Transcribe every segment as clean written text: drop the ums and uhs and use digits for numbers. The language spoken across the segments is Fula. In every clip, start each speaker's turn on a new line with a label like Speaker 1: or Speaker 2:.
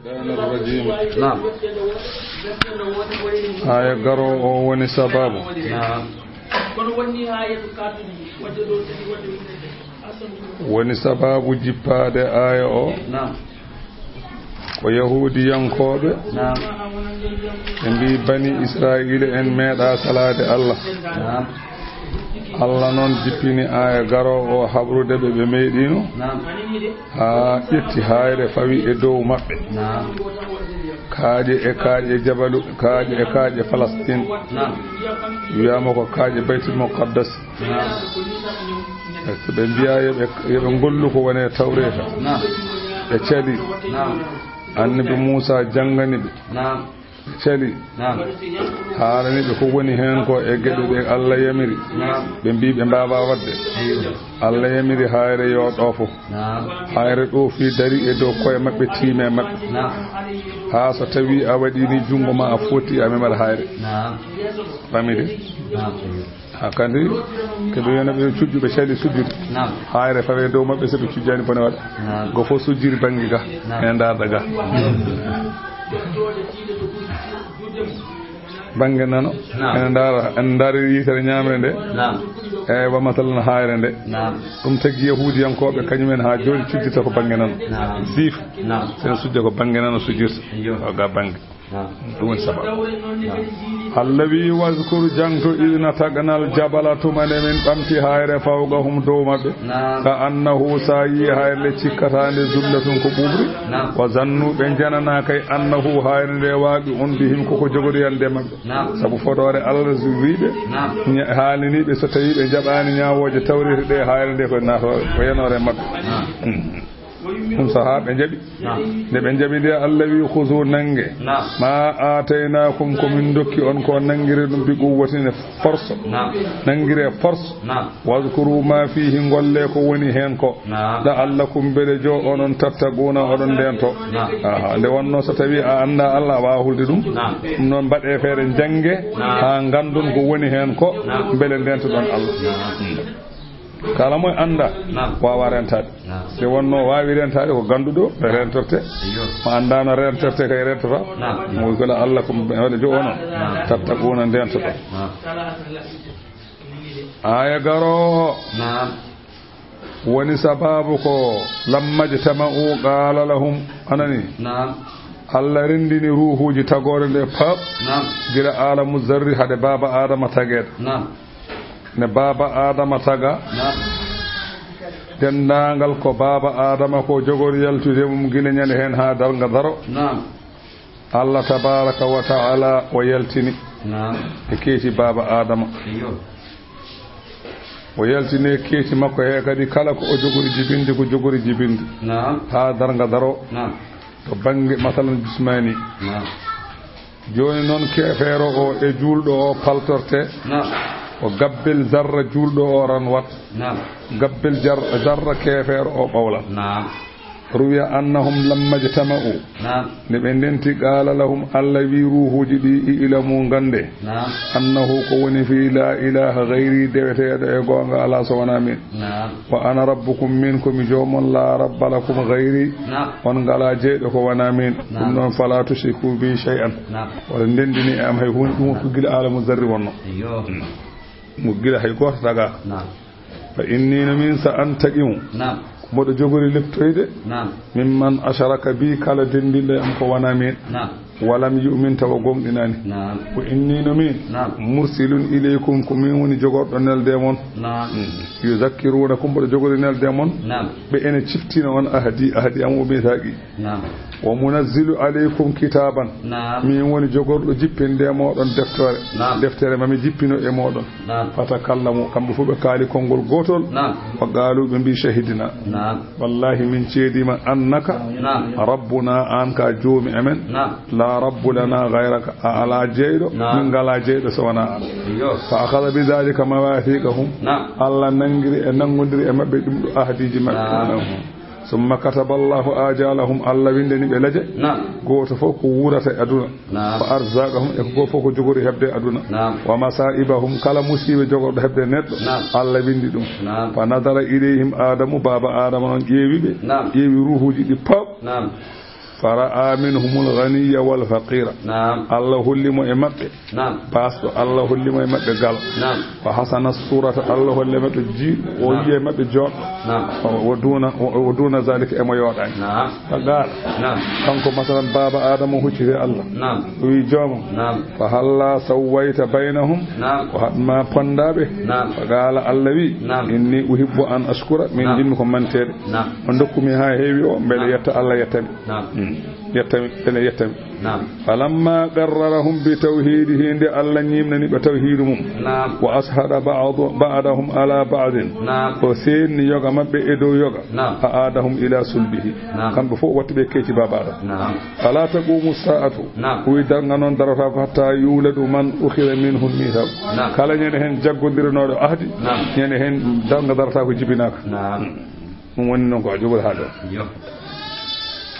Speaker 1: الشيطان الرجيم
Speaker 2: نعم
Speaker 1: آية قرأ ونسباب
Speaker 2: نعم
Speaker 1: ونسباب جباد آية
Speaker 2: نعم
Speaker 1: ويهودي ينقوب
Speaker 2: نعم
Speaker 1: إن بني إسرائيل إن ميدا صلاة الله
Speaker 2: نعم
Speaker 1: Allah non jippini aya garo o habrude be be meedino ha itti hayre fawi e dow mabbe kaaje e kaaje jabalu kaaje e kaaje Palestine wiyama ko kaaje Baitul Muqaddas be biya yebe gollu ko wone tawreta be cedi annabi Musa jangani be celi haalani ɓe ko woni heen ko e geɗe ɗe Allah yamiri ɓe mbi ɓe mbaba wadde Allah yamiri hayre yo ɗofo hayre ɗo fi dari e dow koye maɓɓe tiime maɓɓe ha so tawi a waɗini jungo ma a foti a memat hayre famide ha kandi keɓe wiyana ɓe cujjuɓe celi sujjude hayre fawe dow maɓɓe soɓe cujjani bone waɗa go fof sujjiri banggue ga e darda ga bange nano en daari yitere ñamre nde e wa masalan hayre nde ɗum taggi yahudiyankoɓe kañumen ha joni cuddita ko bange nano siif sen sujja ko bange nano sujjirta ga bange ɗum woni sababu Allah wi waskuru jangto idna taganal jabala tumane min ɓamti hayre fawgahum dow maɓɓe ka annahu sa yi hayre cikkatande zullatun ko ɓuɓri wa zannu ɓe janana kay annahu hayre nde waaɓi on bihim koko jogoriyande maɓɓe saabu fotore Allah wiɓe haaliniɓe so tawi ɓe jaɓani ñawoje tawrete ɗe hayre nde ko nato ko yanore maɓɓe ɗum saha ɓe jaɓi nde ɓe jaɓi nde Allah wi khuzu nange ma ataynakum komin dokki on ko nangire ɗum bi quwwatine force nangire force wazkuru ma fihi golle ko woni hen ko la'allakum beɗe jo onon tattaguna oɗon ndento nde wonno so tawi a anda Allah wawa hulde ɗum ɗum noon mbaɗe feere jange ha gandun ko woni hen ko beele ndentoɗon Allah kala moy anda wawa rentade se wonno wawi rentade ko ganduɗo ɓe rentorte mo andano rentorte kay rentota mo gola Allah ko waɗa jo onon tattaquna ndentoɗo aya garo woni sababu ko lammaji tama'u qala lahum anani Allah rendini ruhuji tagore nde pap gila alamu zarri hade baba adama taguede ne baba adama taga dendangal ko baba adama ko jogori yaltude mum gila nyande hen ha darga daro Allah tabaraka wa taala o yaltini e keeti baba adama o yaltini keeti makko he kadi kala ko o jogori jibinde ko jogori jibinde ha darga daro to bangi masalan jismani joni non kefero o e juldo o paltorte o gabbel zarra julɗo o ran wat gabbel zarra kefeero o ɓawla ruwiya annahum lamma jtama'u ne ɓe ndenti qala lahum Allah wi ruhuji ɗi ilamu gande annahu ko woni fi la ilaha gayri deweteɗo e gonga ala so wona min wa ana rabbukum min komi jomon la rabba lakum gayri on ngala jeeɗo ko wona min ɗum noon fala tushriku bi shay'an wala ndendini e am hay hunde ɗum ko gila alamu zarri wonno mo gila hay goto taga fa inni no min sa antaqimu moɗo jogori leptoyde mimman asharaka bi kala dendinde am ko wona min walam yu'min tawa gomɗinani ko inni no min mursilun ilaykum ko min woni jogorɗo nelde mon yuzakkiruna ko mboɗo jogori nelde mon ɓe ene ciftina on ahadi am o ɓetaqi wa munazzilu alaykum kitaban min woni jogorɗo jippinde moɗon deftere mami jippino e moɗon fatakallamu kamɓe fof ɓe kaali konngol gotol wa qaalu ɓe mbi shahidina wallahi min ceedima annaka rabbuna an ka joomi amen la rabbu lana gayraka a ala jeyɗo min ngala jeyɗo so wona an fa akhadha bi dhalika mawathiqahum Allah nangiri e nangodiri e mabɓe ɗum ɗo ahdiji mabɓe summa kataballahu ajalahum Allah windeni ɓe laje goto fof ko wurata e aduna fa arzaqahum e ko fof ko jogori hebde aduna wa masaibahum kala musibe jogorɗo hebde neɗɗo Allah windi ɗum fa nadara ilayhim adamu baba adama noon ƴeewi ɓe ƴeewi ruhuji ɗi pap fara'a minhumul ghaniya wal faqira Allah hullimo e mabbe pasto Allah hullimo e mabbe gal wa hasana surata Allah holle mabbe ji o yiye mabbe jod ودون ذلك اما يودان فقال kanko masalan baba adamu huccire Allah wi joom fa سويت بينهم وما فندابه فقال الله إني أحب أن أشكر من جنكم من تير وندكم ها هيو بل يت الله يتم فلما قررهم بتوحيده عند الله نيمنني بتوحيدهم وأشهد بعضهم على بعض وسين يوغا مبه إدو يوغا فآدهم إلى سلبه كان بفوق واتبه كيتي بابا فلا تقوم الساعة ويدرنون درفا حتى يولد من أخذ منه الميثاق كلا ينهن جاغودير نور أهدي ينهن دنگ درتا جبناك من نكو جوغل هذا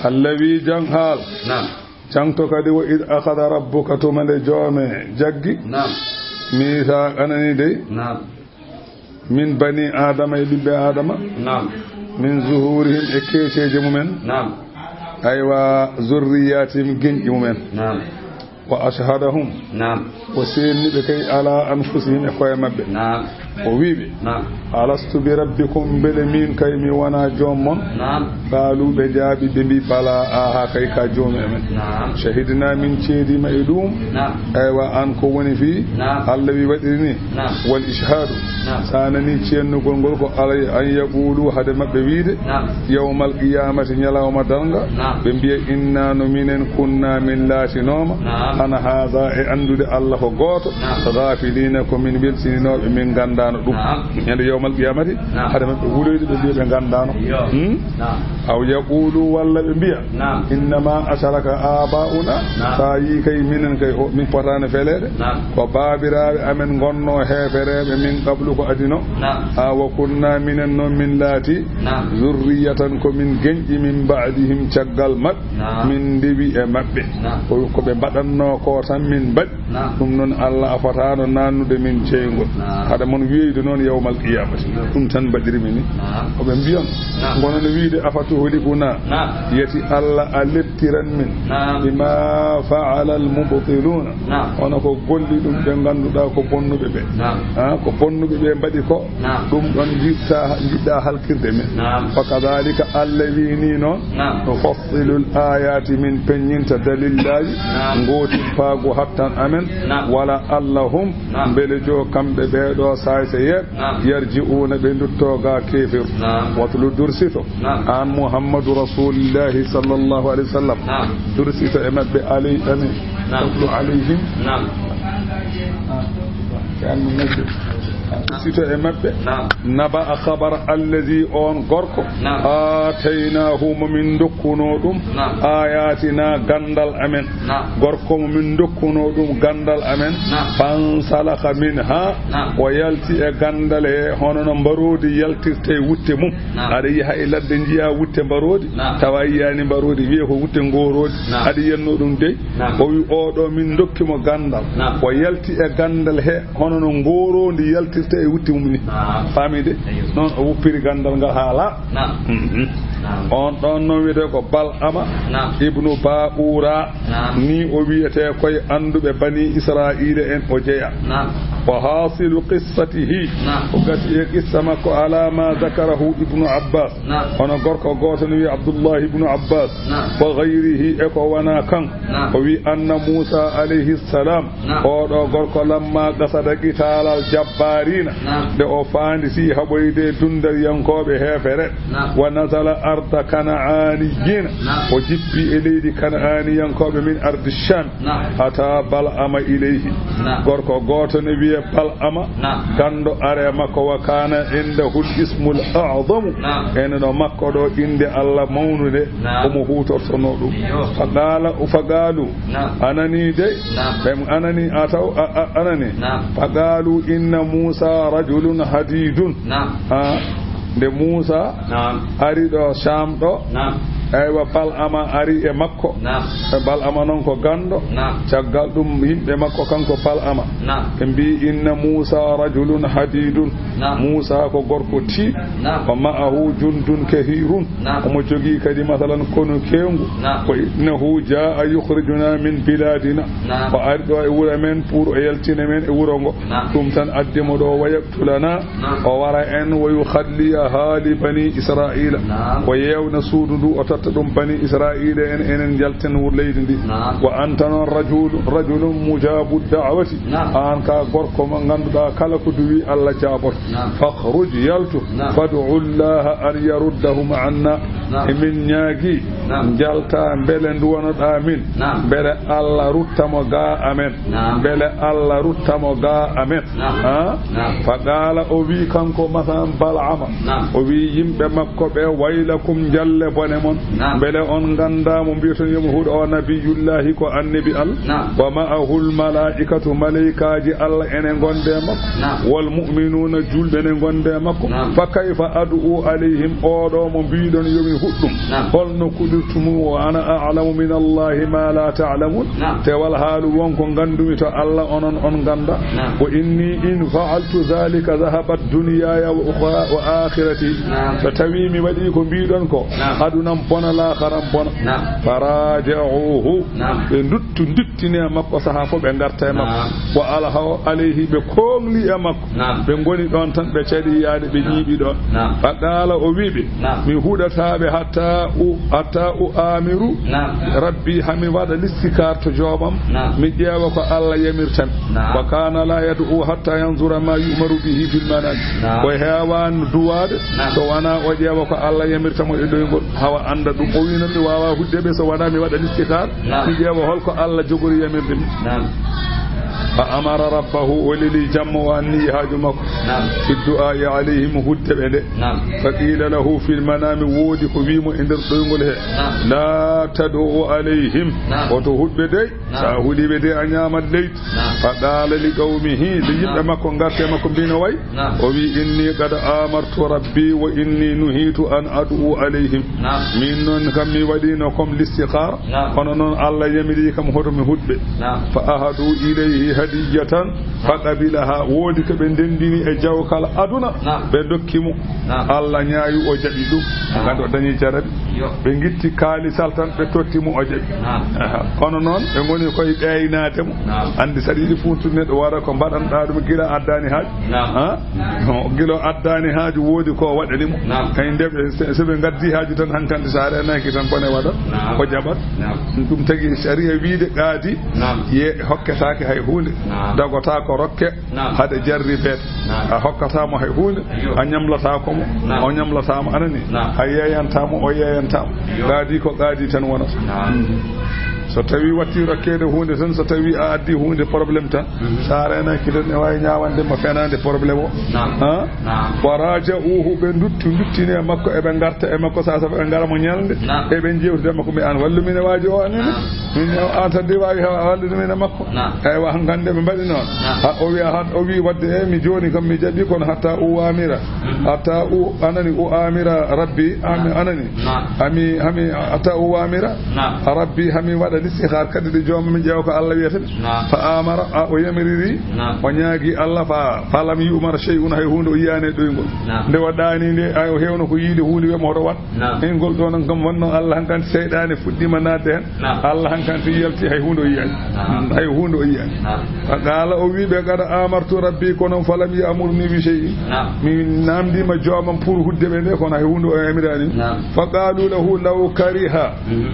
Speaker 1: الذي جنحال جنتو كدي وإذ أخذ ربك تمن جومه جغي ميثاق أنني دي من بني آدم يبي آدم من ظهورهم إكيشي مؤمن أيوا ذرياتهم جن مؤمن وأشهدهم وسين بكي على أنفسهم إخوة مبه وويبي ألست بربكم بلمين كيمي وانا جومون قالوا بجابي بمي بلا آها كيكا جوم شهدنا من شيدي ما يدوم أيوا أنكو وني في الذي بدرني والإشهاد سانني تشين نقول علي أن يقولوا هذا مبويد يوم القيامة يلاوم دنگا بمبي إنا نمين كنا من لا شنوم أنا هذا أندد الله غوت غافلينكم من بلسنين من غندانو يعني يوم القيامة هذا مبوليد بمبي من غندانو أو يقولوا والله بمبي إنما أشرك آباؤنا سايي كي منن كي من فتان فلد وبابرا أمن غنو هفرب من قبل أدنو وكنا من لاتي ذرية من جنج من بعدهم شغال مد من دبي مبه ويكب بدنو كوتا من بد ثم نون الله أفتانو نانو دي من شينغو هذا من ويد نون يوم القيامة ثم تن بدر مني وبنبيون غنون ويد أفتوه لكنا يتي الله ألبترن من بما فعل المبطلون ونكو قولي دم جنغاندو دا كو بونو ببه كو بونو ببه بدي كو دم دون جيدا halkirde men fakadhalika alladhina nufassilu al-ayati min penyinta dalillahi ngoti paago hattan amen wala allahum belejo kambe beedo sayse yarji'una be duttoga kefir watlu dursito an muhammadu rasulillahi sallallahu alaihi wasallam dursito e mabbe ali amin watlu alaihim kan najib sito e mabbe naba khabar allazi on gorko atainahu min dokkuno dum ayatina gandal amen gorko min dokkuno dum gandal amen fan salaka minha wa yalti e gandal e hono barodi yaltirte wutte mum ada yi hay ladde jiya wutte barodi tawayyani barodi wi'e ko wutte ngorodi ada yenno dum de o wi odo min dokkimo gandal wa yalti e gandal he hono ngorodi yaltirte e wutti mum ni famide non o wuppiri gandal ngal haala on don no wiete ko bal ama ibnu baura ni o wiete koy andube bani israila en o jeya wa hasilu qissatihi o gati e qissa makko ala ma zakarahu ibnu abbas ono gorko goto ni abdullah ibnu abbas wa ghayrihi e ko wana kan o wi anna musa alayhi salam o do gorko lamma qasada qitalal jabbarina de o faandi si haboyde dundal yankobe hefere wa nazala arda kana'aniyin o jippi e leydi kana'ani yankobe min ardi sham ata bal ama ilayhi gorko goto ne wiye bal ama gando are makko wa kana inda hul ismul a'zam eno makko do inde alla mawnude o mo hutortono dum fagalu anani de bem anani ataw anani fagalu inna musa rajulun hadidun de musa ari do sham do aywa bal ama ari e makko bal ama non ko gando caggal dum yimbe makko kanko bal ama be mbi inna musa rajulun hadidun Musa ko gorko ti wa ma'ahu jundun kathirun omo jogi kadi masalan kono kengu ko innahu jaa yukhrijuna min biladina ko ardo e wura men pour e yaltina men e wuro ngo dum tan addimo do wayaktulana o wara en wa yukhalliya hali bani israila wa yawna sududu o tatta dum bani israila en jalten wur leydi ndi wa anta rajulun mujabu da'wati an ka gorko mo ganduda kala ko duwi alla jabot fakhruj yaltu fad'u Allah an yaruddahum anna min nyaagi jalta bele nduwanoda min bele alla ruttamo ga amen bele alla ruttamo ga amen faqala o wi kanko masan bal'ama o wi yimbe makko be waylakum jalle bone mon bele on ganda mo biyoton yumhud o nabiyullahi ko annabi al wa ma'ahu al malaikatu malaikaji alla ene gonde makko wal mu'minuna julbe ne gonde makko fa kayfa ad'u alayhim odo mo biidon yomi huddum holno kudirtumu wa ana a'lamu min allahi ma la ta'lamun te wal halu wonko gandumi to alla onon on ganda wa inni in fa'altu dhalika dhahabat dunyaya wa ukhra wa akhirati so tawi mi wadi ko biidon ko adunam bona la kharam bona faraja'uhu be duttine makko saha fo be garta makko wa alha alayhi be kongli e makko be ngoni don tan be cedi yaade be nyibi don faqala o wiibe mi hudatabe hatta u amiru rabbi hami wada listikar to jobam mi jeewa ko alla yamirtan wa kana la yad'u hatta yanzura ma yu'maru bihi fil manam ko hewan duwade to wana o jeewa ko alla yamirtamo e doygol hawa anda dum o wi non mi wawa huddebe so wana mi wada listikar mi jeewa holko alla jogori yamirde فأمر ربه وللي جم وأني هاجمك في الدعاء عليهم هدب فقيل له في المنام وودك بيم عند الطيمله لا تدعو عليهم وتهد بدي سأهدي بدي أن يعمل ليت فقال لقومه ليبقى غاتمكم بينوي وبي إني قد آمرت ربي وإني نهيت أن أدعو عليهم من كم ودينكم الاستخار فنن الله يمليكم هرم هدب فأهدوا إليه hadiyatan faqabilaha wodi ko be dendini e jawkal aduna be dokkimo alla nyaayu o jabi dum gando dañi jarabi be gitti kaali saltan be tottimo o jabi kono non be ngoni koy beynatemo andi sadidi funtu neddo wara ko badanda dum gila addani haaj gilo addani haaj wodi ko wadanimo kay ndebe sebe gaddi haaju tan hankande saare naki tan bone wada ko jabat dum tagi sharia wiide gaadi ye hokkataake hay hunde dagota ko rokke hade jarri bet a hokkata mo hay hunde a nyamlata ko mo o nyamlata mo anani ayeyanta mo o yeyanta gaadi ko gaadi tan wona so tawi watti rokkede hunde tan so tawi a addi hunde problème tan sarena kidan e way nyaawande mo fenande problème o waraja'uhu be duttine makko e be garta e makko sa be ngara mo nyalde e be jewtude makko mi an wallu min waaji o anene min ata de wawi wallu min makko ay wa hangande be badi non o wi wadde e mi joni kam mi jabi kon hatta u amira hatta u anani u amira rabbi anani ami hatta u amira rabbi hami wada istikhar kadi de joom mi jeew ko Allah wiyata fa amara o yamiriri o nyaagi Allah fa lam yumar shay'un hay hunde o yiyane doygol nde wadani nde ay o hewno ko yiide hunde we mo do wat en gol do non kam wonno Allah hankan seydane fuddima nadde hen Allah hankan ti yalti hay hunde o yiyani hay hunde o yiyani fa qala o wiibe gada amartu rabbi kono falam ya'murni bi shay'in min namdima joomam pour huddebe nde kono hay hunde o yamirani fa qalu lahu law kariha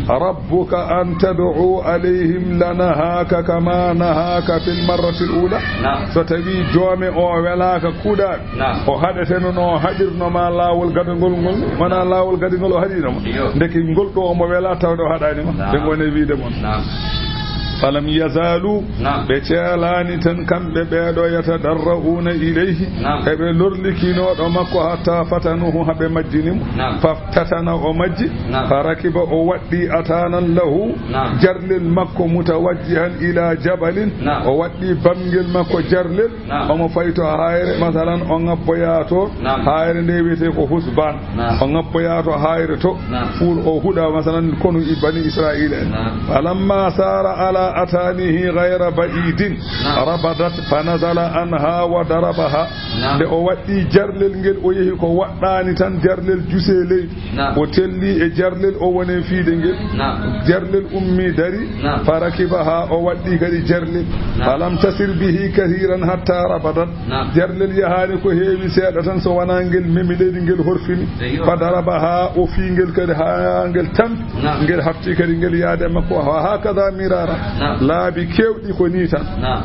Speaker 1: rabbuka an tad'u عليهم لنهاك كما نهاك في المرة الأولى ستبي جوامي أو ولاك كودا أو حدثنا أو حدثنا ما لا والقدنقل ما لا والقدنقل حدثنا لكن قلت أم ولا تودو حدثنا بقول فيدمون فلم يزالوا بتشالاني تنكم ببيدو يتدرؤون إليه ebe lorlikino do makko hatta fatanuhu habe majjinim faftatana o majji farakiba o waddi atanan lahu jarlil makko mutawajjihan ila jabalin o waddi bangel makko jarlil o mo fayto hayre masalan o ngabboyato hayre nde wiete ko husban o ngabboyato hayre to ful o huda masalan konu ibani israila falamma sara ala فلما أتانيه غير بعيد ربضت فنزل عنها وضربها لأوتي جرلل ngel o yehi ko waddani tan jarlel jusele o telli e jarlel o woni fiide ngel jarlel ummi dari farakibaha o waddi kadi jarlel falam tasir bihi kathiran hatta rabadat jarlel yahani ko heewi seeda tan so wana ngel memi leydi ngel horfini fadarabaha o fi ngel kadi ha ngel tan ngel hatti kadi ngel yaade makko ha hakada mirara laabi kewdi ko ni tan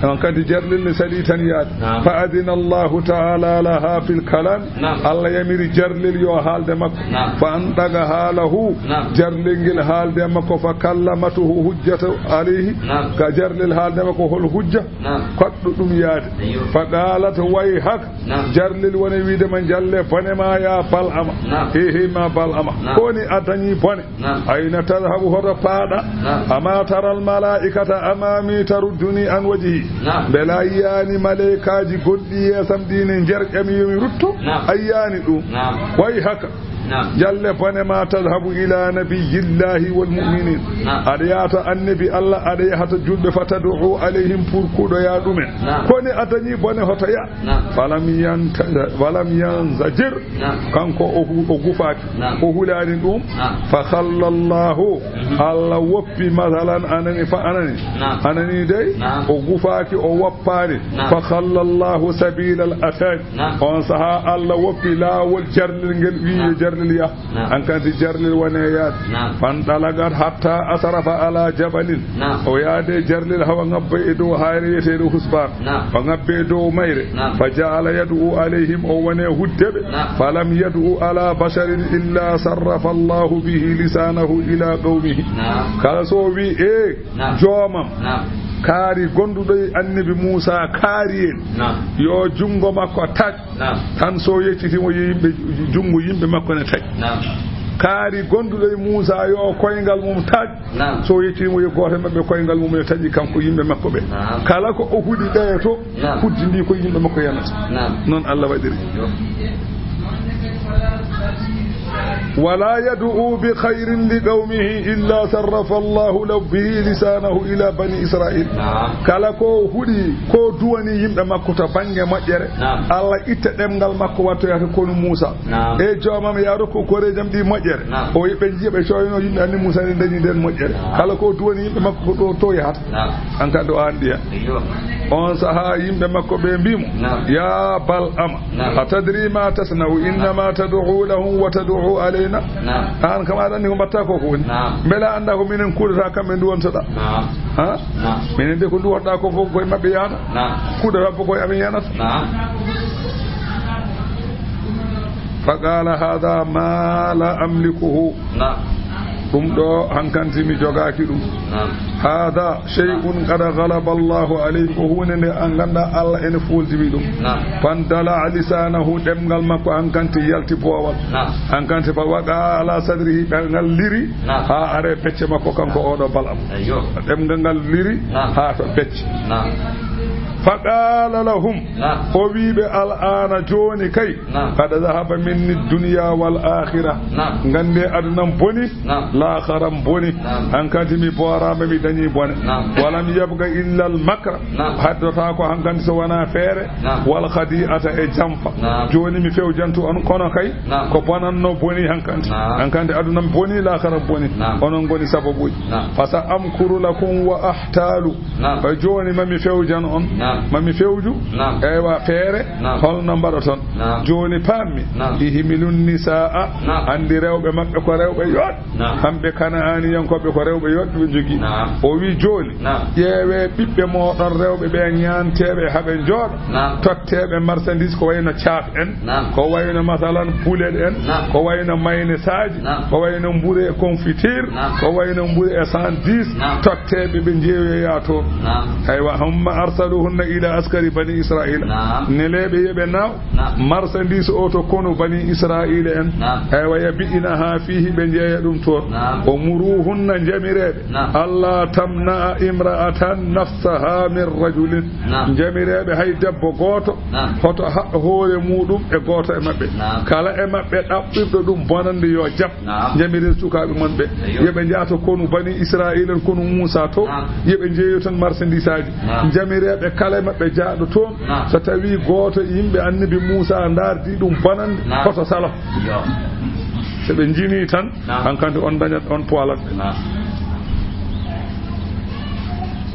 Speaker 1: on kadi jarlel ne sadi tan yaade fa adina Allah ta'ala laha fil kalam Allah yamiri jarlel yo haalde makko fa andaga halahu jarlel ngel haalde makko fa kallamatuhu hujjatu alayhi ka jarlel haalde makko hol hujja koddo dum yaade fa qalat way hak jarlel woni wiide man jalle bone ma ya bal ama he ma bal ama koni atani bone ayna tadhabu hodo paada ama taral malaikata amami taruduni an wajhi belayani malaikaji goddi yesam dine jerjami yomi rutto ayyani dum way haka jalle bone ma tadhabu ila nabiyillahi wal mu'minin adiyata annabi Allah adiyata julbe fatad'u alaihim furkudo ya dumen koni atani bone hoto ya falam yanzajir kanko o gufaki o hulani dum fa khallallahu Allah woppi masalan anani dai o gufaki o woppani fa khallallahu sabilal atad on saha Allah woppi lawol jarlil ngel wi jarlil an kanti jarlil wanayat fan dalagat hatta asrafa ala jabalin o yaade jarlil hawa ngabbe e do hayrete do husbar fa ngabbe do mayre fa ja'ala yad'u alaihim o wane huddebe falam yad'u ala basharin illa sarrafa Allah bihi lisanahu ila qaumihi kala so wi jomam kaari gondudo annabi Musa kaari en yo jungo makko taj tan so yeccitimo yimbe jungo yimbe makko ne taj kaari gondudo Musa yo koyngal mum taj so yeccitimo yo goto mabbe koyngal mum ne taji kanko yimbe makko be kala ko o hudi dayo to huddindi ko yimbe makko yanata non Allah wadiri ولا يدعو بخير لقومه إلا صرف الله له به لسانه إلى بني إسرائيل كلا كو هودي كو دواني يمد مكو تبانيا مجرى الله إتدم غال مكو واتو يكون موسى إيه جوامم ياركو كوري جمدي مجرى أو يبنجي بشوينو يمد أني موسى ندني دن مجرى كلا كو دواني يمد مكو تو يهات أنك دوان ديا on saha yimbe makko be mbimo ya bal ama atadri ma tasnau inma tad'u lahum wa tad'u alaina an kama dan ko batta ko woni bela anda ko minen kudata kambe ndu wonta da ha minen de ko ndu wonda ko fo koy mabbe yana kudata fo koy amen yana faqala hadha ma la amlikuhu dum do hankanti mi jogaki dum hada shay'un qad ghalaba Allah alayhi ko hunde an ganda Allah en fuldi bi dum fandala lisanahu demgal makko hankanti yalti bowal hankanti fa waqa ala sadrihi ngal liri ha are becce makko kanko odo balam demgal ngal liri ha to becce فقال لهم وبيب الآن جوني كي قد ذهب مني الدنيا والآخرة غندي أدنى بني لا خرم بني أنكاتمي بورام بدني بني ولم يبقى إلا المكر حتى تاكو أنكانت سوانا فير والخديئة إجنفة جوني مفيو جنتو أنكونا كي كبانا نو بني أنكانت أدنى بني لا خرم بني أنكوني سببوي فسأمكر لكم وأحتال فجوني ما مفيو جنون mami fewju ewa feere holno mbaɗoton joni pammi ihimilun nisaa andi rewɓe maɓɓe ko rewɓe yoɗ kamɓe kanaani yankoɓe ko rewɓe yoɗ ɓe jogui o wi joni ƴeewe ɓiɓɓe moɗon rewɓe ɓe ñanteɓe haɓe jooɗo totteɓe marchandise ko wayno caaf en ko wayno masalan poulet en ko wayno mayne saji ko wayno mbure confiture ko wayno mbure e 110 totteɓe ɓe jeeyoya toon aywa humma arsaluhunna ila askari bani israila neleɓe yeɓe naw marchandise o to kono bani israila en aywa yabi'ina ha fihi ɓe jeeya ɗum toon o muruhunna jamireɓe allah tamna'a imra'atan nafsaha min rajulin jamireɓe hay debbo goto hoto haɗɗo hoore muɗum e goto e mabɓe kala e mabɓe ɗaɓɓirɗo ɗum bonande yo jab jamiren sukaɓe mon ɓe yeɓe jaato konu bani israila en kono Moussa to yeɓe jeeyo tan marchandise aji jamireɓe kala e mabɓe jaaɗo toon so tawi goto yimɓe annabi Moussa dardi ɗum bonande hoto salo so ɓe jini tan hankkandi on dañat on poilat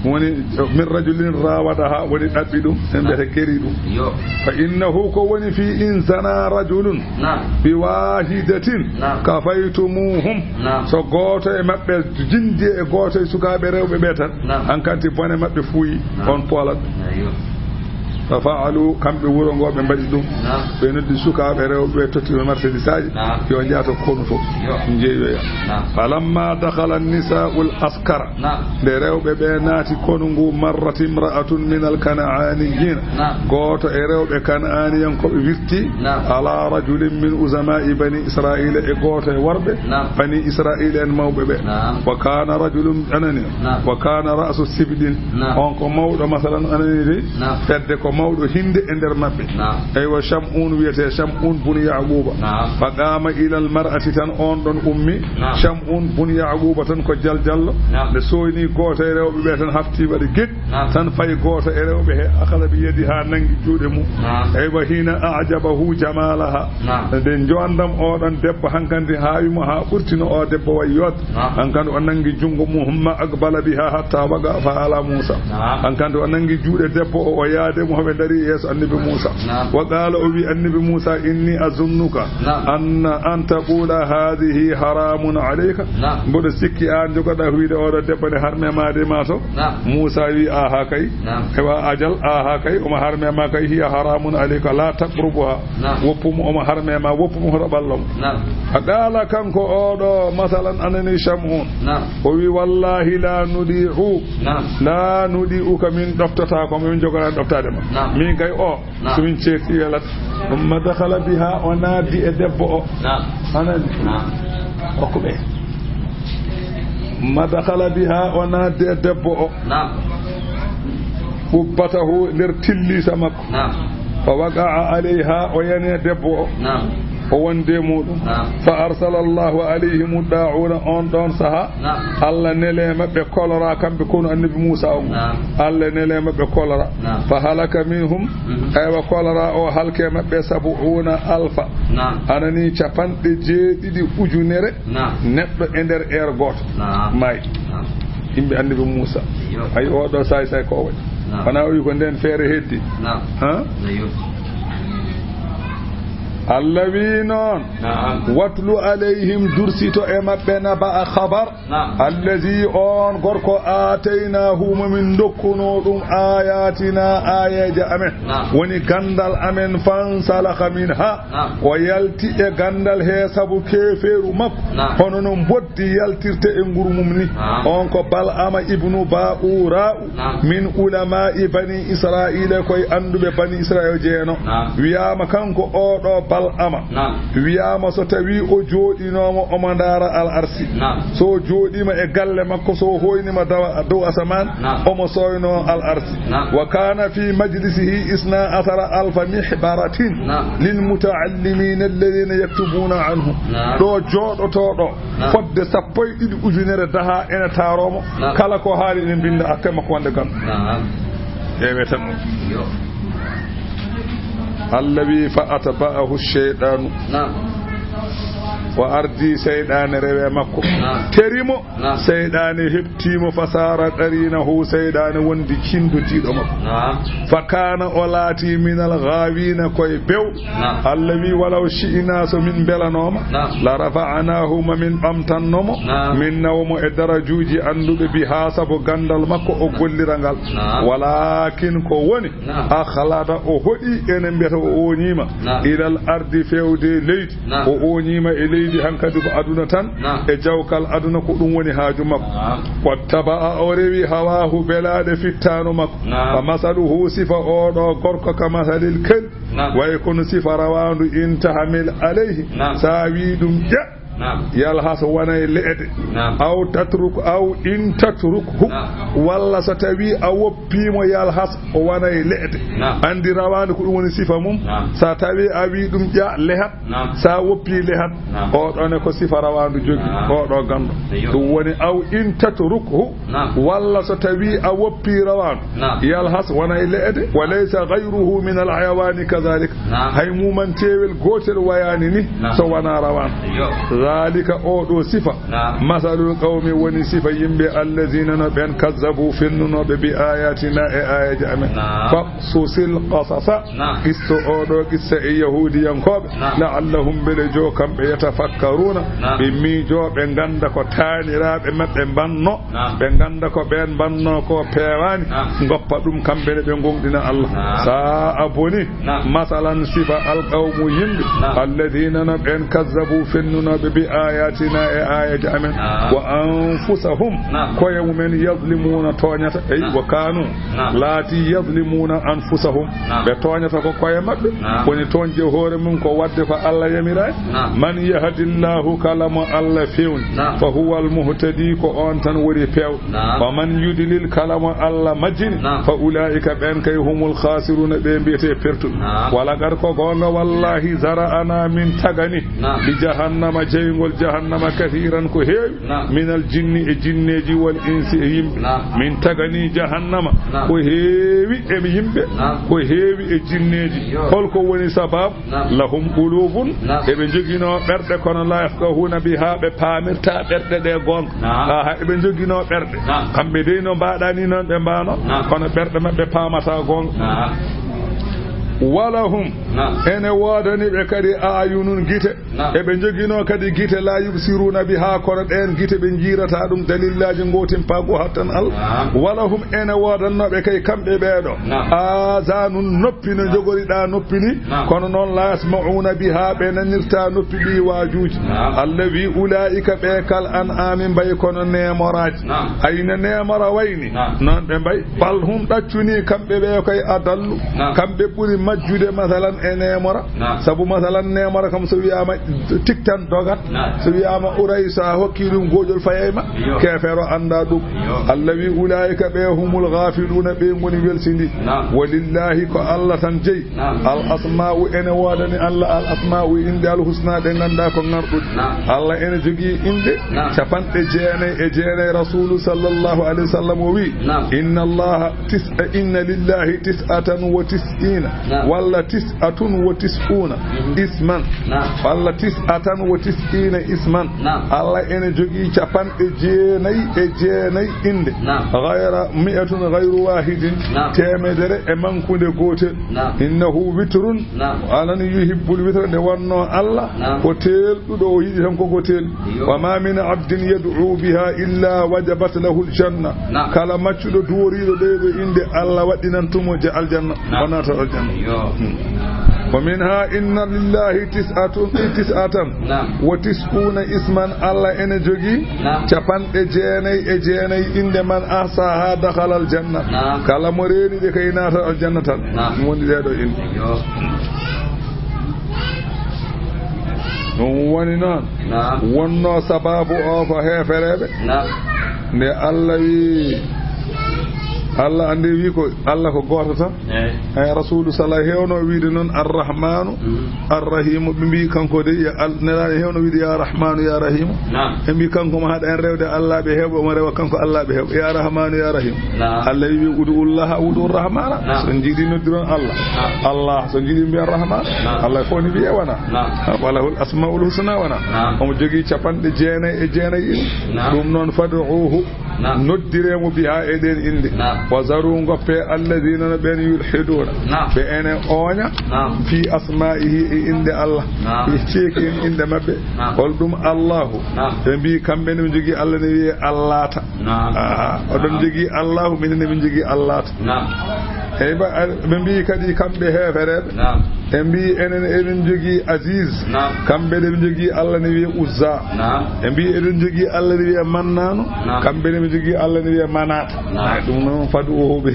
Speaker 1: woni min rajulin rawadaha woni ɗaɓɓi ɗum en mbiyata keri ɗum fa innahu ko woni fi in zana rajulun bi wahidatin kafaytumuhum so goto e maɓɓe jindi e goto e sukaɓe rewɓe ɓe tan hankanti bone maɓɓe fuuyi on poolat fa fa'alu kamɓe wuro ngo ɓe mbaɗi ɗum ɓe noddi sukaɓe rewɓe tottiɓe marchandise aji yo jaato kono to jeeyoya falamma dakhala an-nisa'u al-askara nde rewɓe ɓe naati kono ngu marrat imra'atun min al-kana'aniyin goto e rewɓe kana'aniyankoɓe wirti ala rajulin min uzama'i bani israila e goto e worɓe bani israila en mawɓe ɓe wa kana rajulun anani wa kana ra'su sibdin on ko mawɗo masalan anani de fedde ko mawɗo hinde e nder maɓɓe aywa Shamun wiyete Shamun bun Yaquba fa qama ila al mar'ati tan on ɗon ummi Shamun bun Yaquba tan ko jaljallo nde soyni goto e rewɓe ɓe tan hafti waɗi gueɗ tan fayi goto e rewɓe he akhadha bi yadi ha nangi juuɗe mum aywa hina a'jabahu jamalaha nde jondam oɗon debbo hankandi hawimo ha ɓurtino o debbo way yodde hankandi o nangi jungo mum humma aqbala biha hatta waga fa ala Musa hankandi o nangi juuɗe debbo o yaade mo hoɓe dari yeeso annabi Musa wa qala o wi annabi Musa inni azunnuka anna an taqula hadhihi haramun alayka mboɗo sikki an jogoɗa wiide oɗo debbo ne harmemade ma to Musa wi aha kay hewa ajal aha kay omo harmema kay hiya haramun alayka la taqrubuha woppumo omo harmema woppumo hoto ɓallom a qala kanko oɗo masalan anani Shamun o wi wallahi la nudi'uka min ɗoftata ko min jogoɗa ɗoftade ma min kay o somin ceeti welat ma dakhala biha o naadi e debbo o anani hokku ɓe ma dakhala biha o naadi e debbo o ubbatahu nder tillisa makko fa waqa'a alayha o yani debbo o o wonde muɗum fa arsala Allahu alayhim da'una on ɗon saha Allah nele mabɓe kolora kamɓe kono annabi Musa o Allah nele mabɓe kolora fa halaka minhum aywa kolora o halke mabɓe 70,000 anani capanɗe 7 ujunere neɗɗo e nder heure goto may yimɓe annabi Musa ay oɗo say ko waɗi wona o wi ko nden feere heddi Allah wi noon watlu alayhim dursito e maɓɓe naba khabar allazi on gorko ataynahu min dokkuno ɗum ayatina ayaji amen woni gandal amen fansalakha minha o yalti e gandal he sabu keferu makko hono non boddi yaltirte e nguru mum ni on ko Bal'ama ibnu Ba'ura min ulama'i bani Israila koye anduɓe bani Israila jeeno wiyama kanko oɗo Bal'ama wiyama so tawi o jooɗinomo omo ndara al arsi so jooɗima e galle makko so hoynima dow asaman omo soyno al arsi wa kana fi majlisihi 12,000 mihbaratin lil muta'allimin alladhina yaktubuna anhu do jooɗotoɗo fodde 12 ujunere daha ene taromo kala ko haali ne binda akke makko wonde gan ewe tan allawi fa atba'ahu ash-shaytanu wa ardi seydane rewe makko terimo seydane heptimo fasara qarinahu seydane wondi kindotiɗo makko fa kana o laati minal ghawina koye bew allawi walaw shi'ina so min belanoma la rafa'nahu ma min ɓamtannomo min nawmo e darajuji anduɓe bi ha sabo gandal makko o gollirangal walakin ko woni akhlada o hoɗi ene mbiyata o oñima ilal ardi fewde leydi o oñima e leydi wiidi hankadi ko aduna tan e jawkal aduna ko ɗum woni haaju makko wattaba o rewi hawahu belaɗe fittano makko fa masaluhu sifa oɗo gorko ka masalil kel way kono sifa rawandu in tahamil alayhi sa wi ɗum yalhas wona e le'ede aw tatruk aw in tatrukhu walla so tawi a woppimo yalhas o wona e le'ede andi rawande ko ɗum woni sifa mum sa tawi a wi ɗum ƴa lehat sa woppi lehat oɗone ko sifa rawandu jogi oɗo ganɗo ɗum woni aw in tatrukhu walla so tawi a woppi rawandu yalhas wona e le'ede wa laysa gayruhu min al ayawani kadalik hay mumantewel gotel wayani ni so wona rawandu ذلك أودو صفة مثل القوم وني صفة يمبي الذين نبين كذبوا في النوب بآياتنا آية جامع فقصص القصص قصة أودو قصة يهودي ينكوب لعلهم بلجو كم يتفكرون بمي جو بنغند كو تاني راب بنبانو بنغند كو بنبانو كو بيواني ngoppa dum kambe be ngongdina Allah sa aboni masalan sifa alqawmu yimbe alladhina nab'an kazzabu fi an-nunab bi ayatina ayati amen wa anfusahum ko yawmen yadhlimuna tonyata ay wa kanu lati yadhlimuna anfusahum be tonyata ko koye mabbe woni tonje hoore mum ko wadde fa Allah yamira man yahdillahu kalama Allah fewn fa huwa al-muhtadi ko on tan wori pew wa man yudlil kalama Allah majin fa ulaika ben kay humul khasiruna be biete pertu wala gar ko gonga wallahi zara'ana min tagani bi jahannama jaygol jahannama kathiran ko heewi min al jinni e jinneji wal insi e yimbe min tagani jahannama ko heewi e yimbe ko heewi e jinneji holko woni sabab lahum qulubun e be jogino berde kono la yafqahuna biha be pamirta berde de gonga ha e be jogino berde kambe de no baadani non be mbano kono berde mabbe pamata gonga walahum ene wodani be kadi ayunun gite e be jogino kadi gite la yubsiruna biha kono den gite be jirata dum dalillaji gotin pago hatan al walahum ene wodanno be kay kambe beedo azanun noppi no jogori da noppini kono non la yasmauna biha be nanirta noppi bi wajuji allazi ulaika be kal an amin bay kono nemoraji ayna nemora wayni non be bay bal hum daccuni kambe be kay adallu kambe buri majjude masalan e nemora sabu masalan nemora kam so wi'ama tiktan dogat so wi'ama uraysa hokkidum gojol fayema kefero anda dum allawi ulaika be humul ghafiluna be ngoni welsindi walillahi ko Allah tan jeyi al asma'u ene wadani Allah al asma'u inde al husna de ganda ko ngardud Allah ene jogi inde capande jeene rasul sallallahu alaihi wasallam wi inna Allah inna lillahi tis'atan wa tis'ina walla tis'atun wa tis'una isman walla tis'atan wa tis'ina isman Allah ene jogi capande jeenayi inde ghayra mi'atun ghayru wahidin temedere e mankunde gotel innahu witrun alani yuhibbul witra de wonno Allah ko teldudo o yidi tan ko gotel wa ma min abdin yad'u biha illa wajabat lahu aljanna kala maccudo duworido de inde Allah wadinan tumo je aljanna wonata aljanna ومنها إن لله تسعة وتسعون اسما الله إن جوجي شپان إجاني إن من أحصاها دخل الجنة كلا مريني لكي نار الجنة من ذلك إن وننا وننا سباب أوفا هفرب ne Allah ande wi ko Allah ko goto tan ay rasul sallallahu hewno wiide non arrahmanu arrahim bi kanko de ya nelaade hewno wiide ya rahmanu ya rahim e bi kanko ma hada en rewde Allah be hewbo mo rewa kanko Allah be hewbo ya rahmanu ya rahim Allah wi udullaha udur rahmana so jidi noddiron Allah so jidi bi rahman Allah fo ni bi wana walahul asmaul husna wana o jogi capande jeenayi dum non fad'uhu noddiremo biha eden inde وزارون غفى الذين بين يلحدون بين أونيا في أسمائه عند الله في شيء عند مبه قلتم الله بي كم بين منجي الله نبي الله تا أدم جي الله من منجي الله تا هيبا بي كدي كم به فرد e mbi enen eɗen jogii Aziz kamɓe ɗe ɓe jogii Allah ne wiye Uzza e mbi eɗen jogii Allah ne wiye Mannanu kamɓe ne ɓe jogii Allah ne wiye Manat ɗum noon fadu oɓe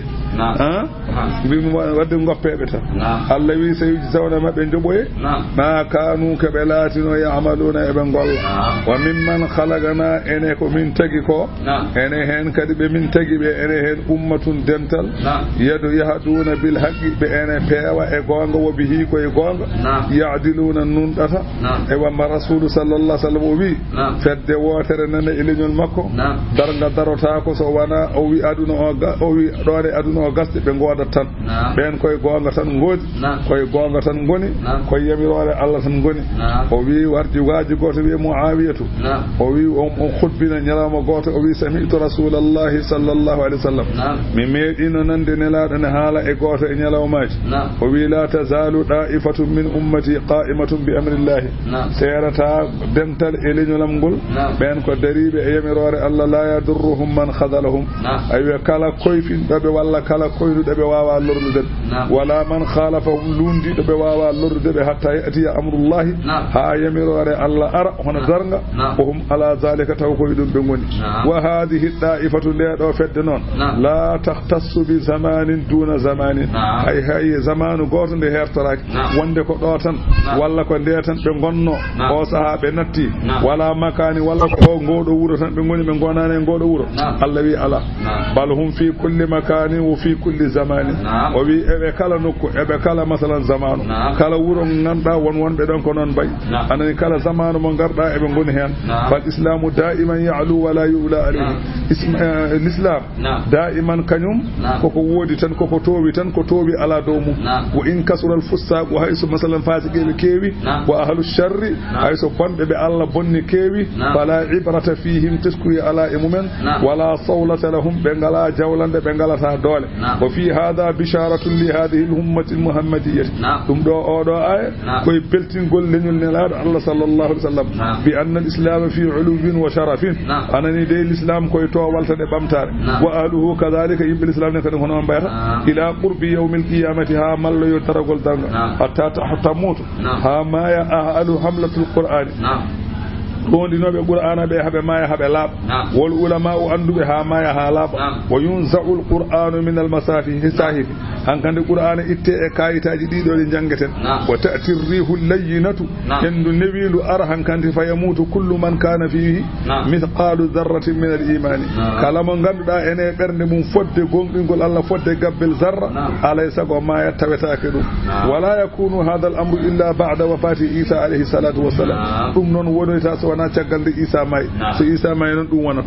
Speaker 1: mbimi wadde goppeɓe tan Allah wi so yuji sawna maɓɓe joɓoye ma kanu keɓe laatino yamaluna eɓe golla wa mimman halagana ene ko min tagi ko ene hen kadi ɓe min tagi ɓe ene hen ummatun dental yedo yahduna bil haqqi ɓe ene peewa e gonga wo bihi koye gonga yadiluna nunɗata e wamma rasulu sallallah sallam o wi fedde wotere nane e leñol makko darga darotako so wona o wi aduna o wi ɗone aduna o gasde ɓe godat tan ɓen koye gonga tan goodi koye gonga tan goni koye yamirore Allah tan goni o wi warji waji goto wiye Muawiyatu o wi on khutbina ñalawma goto o wi sami'tu rasulallahi sallallahu alaihi wasallam mi meɗino nande nelaɗo ne haala e goto e ñalawmaji o wi la tazalu da'ifatun min ummati qa'imatun bi amrillahi serata dental e leñolam ngol ɓen ko dariɓe e yamirore Allah la yadurruhum man khadalahum aywe kala koyfinɗoɓe walla kala koynuɗoɓe wawa lornudeɓe wala man khalafahum lundiɗoɓe wawa lornudeɓe hatta ya'tiya amrullahi ha yamirore Allah ara hono darga وهم على ذلك توكيدون بموني وهذه الطائفة لدو فد نون لا تختص بزمان دون زمان هاي زمان غوتن دي هرتراك وندي كو دوتان ولا كو ديتان be gonno o saha be natti wala makani wala ko ngodo wuro tan be ngoni be gonane ngodo wuro Allah wi ala bal hum fi kulli makani wa fi kulli zamani o wi ebe kala nokku ebe kala masalan zamanu kala wuro nganda wonbe don ko non bay anani kala zamanu mo garda ebe ngoni hen فالإسلام دائما يعلو ولا يولى عليه الإسلام دائما كنيم كوكو وودي تن كوكو توبي تن كو توبي على دومو وإن كسر الفساق وحيث مثلا فاسقين كيوي وأهل الشر حيث بند بالله بني كيوي فلا عبرة فيهم تسكوي على إمومن ولا صولة لهم بنغلا جولا بنغلا دول وفي هذا بشارة لهذه الأمة المحمدية ثم دو أودو آية كوي بلتين قول لنيل نلاد الله صلى الله عليه وسلم بأن الإسلام في علو وشرف أنني دي الإسلام كوي تو والتن بامتار وأهله كذلك يب الإسلام نكن هنا من بيرا إلى قرب يوم القيامة ها مل يترقل دنگ حتى تموت ها ما يا أهل حملة القرآن gondinoɓe qur'ana ɓe haɓe maya haɓe laaɓa wol ulama o anduɓe ha maya ha laaɓa wa yunza'u l-qur'anu min al-masahifi sahifi hankande qur'ana itte e kayitaji ɗiɗo ɗi jangueten wa ta'ti rihu layyinatu hendu newilu ara hankande fa yamutu kullu man kana fihi mithqalu dharratin min al-imani kala mo ganduɗa ene ɓernde mum fodde gonɗingol Allah fodde gabbel zarra alay sago maya tawetake ɗum wala yakunu hadha al-amru illa ba'da wafati Isa alayhi salatu wassalam ɗum noon wonita so wana caggal de Isa may so Isa may non ɗum wonat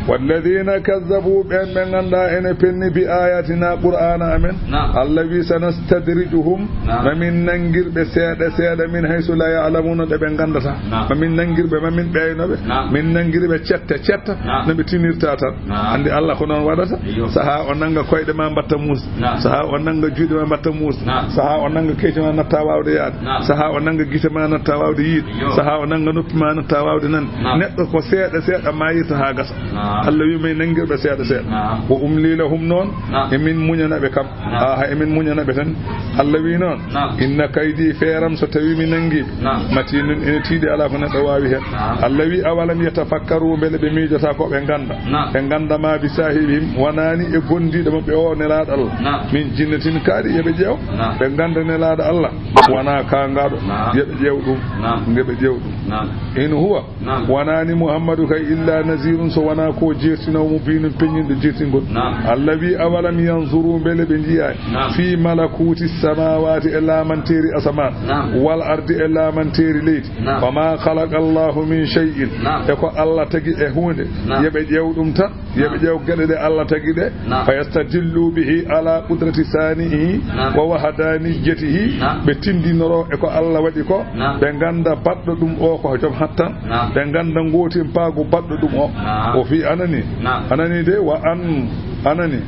Speaker 1: والذين كذبوا بأن من غندا إن بني بآياتنا قرآن أمن الذي سنستدرجهم ومن ننجر بسيادة من حيث لا يعلمون بأن غندا ومن ننجر بمن بينه من ننجر بشتة نبتنير تاتا عند الله خنون ودتا سها وننجا كويد ما بتموس سها وننجا جود ما بتموس سها وننجا كيش ما نتاواو دياد سها وننجا جيش ما نتاواو ديد سها وننجا نوب ما نتاواو دينن نتو كسيادة ما يسها غسا Allah wi may nangirɓe seeɗa seeɗa wo umli lahum noon emin muñanaɓe kam ha emin muñanaɓe tan Allah wi noon inna kaydi feeram so tawi mi nangiɓe matinun ene tiiɗi ala ko neɗɗo wawi hen Allah wi awalam yatafakkaru beele ɓe miijota ko ɓe ganda ma bi sahibihim wonani e gondiɗo mabɓe o nelaɗo Allah min jinnatin kaaɗi yoɓe ƴeew ɓe ganda nelaɗo Allah wona kangaɗo yoɓe ƴeew ɗum ndeɓe ƴeew ɗum in huwa wonani Muhammadu kay illa nazirun so wona ko jertinaw mo binu peññinde jertingol Allah wi awalam yanzuru bele be jiya fi malakuti samawati e lamanteri asaman wal ardi e lamanteri leydi wama khalaqa Allahu min shay'in e ko Allah tagi e hunde yebe ƴewɗum tan yebe ƴew gede de Allah tagi de fayastajillu bihi ala qudrati sanihi wa wahdaniyatihi be tindinoro e ko Allah wadi ko be ganda baddo dum o ko jom hattan be ganda ngotin paago baddo dum o fi anani de wa an anani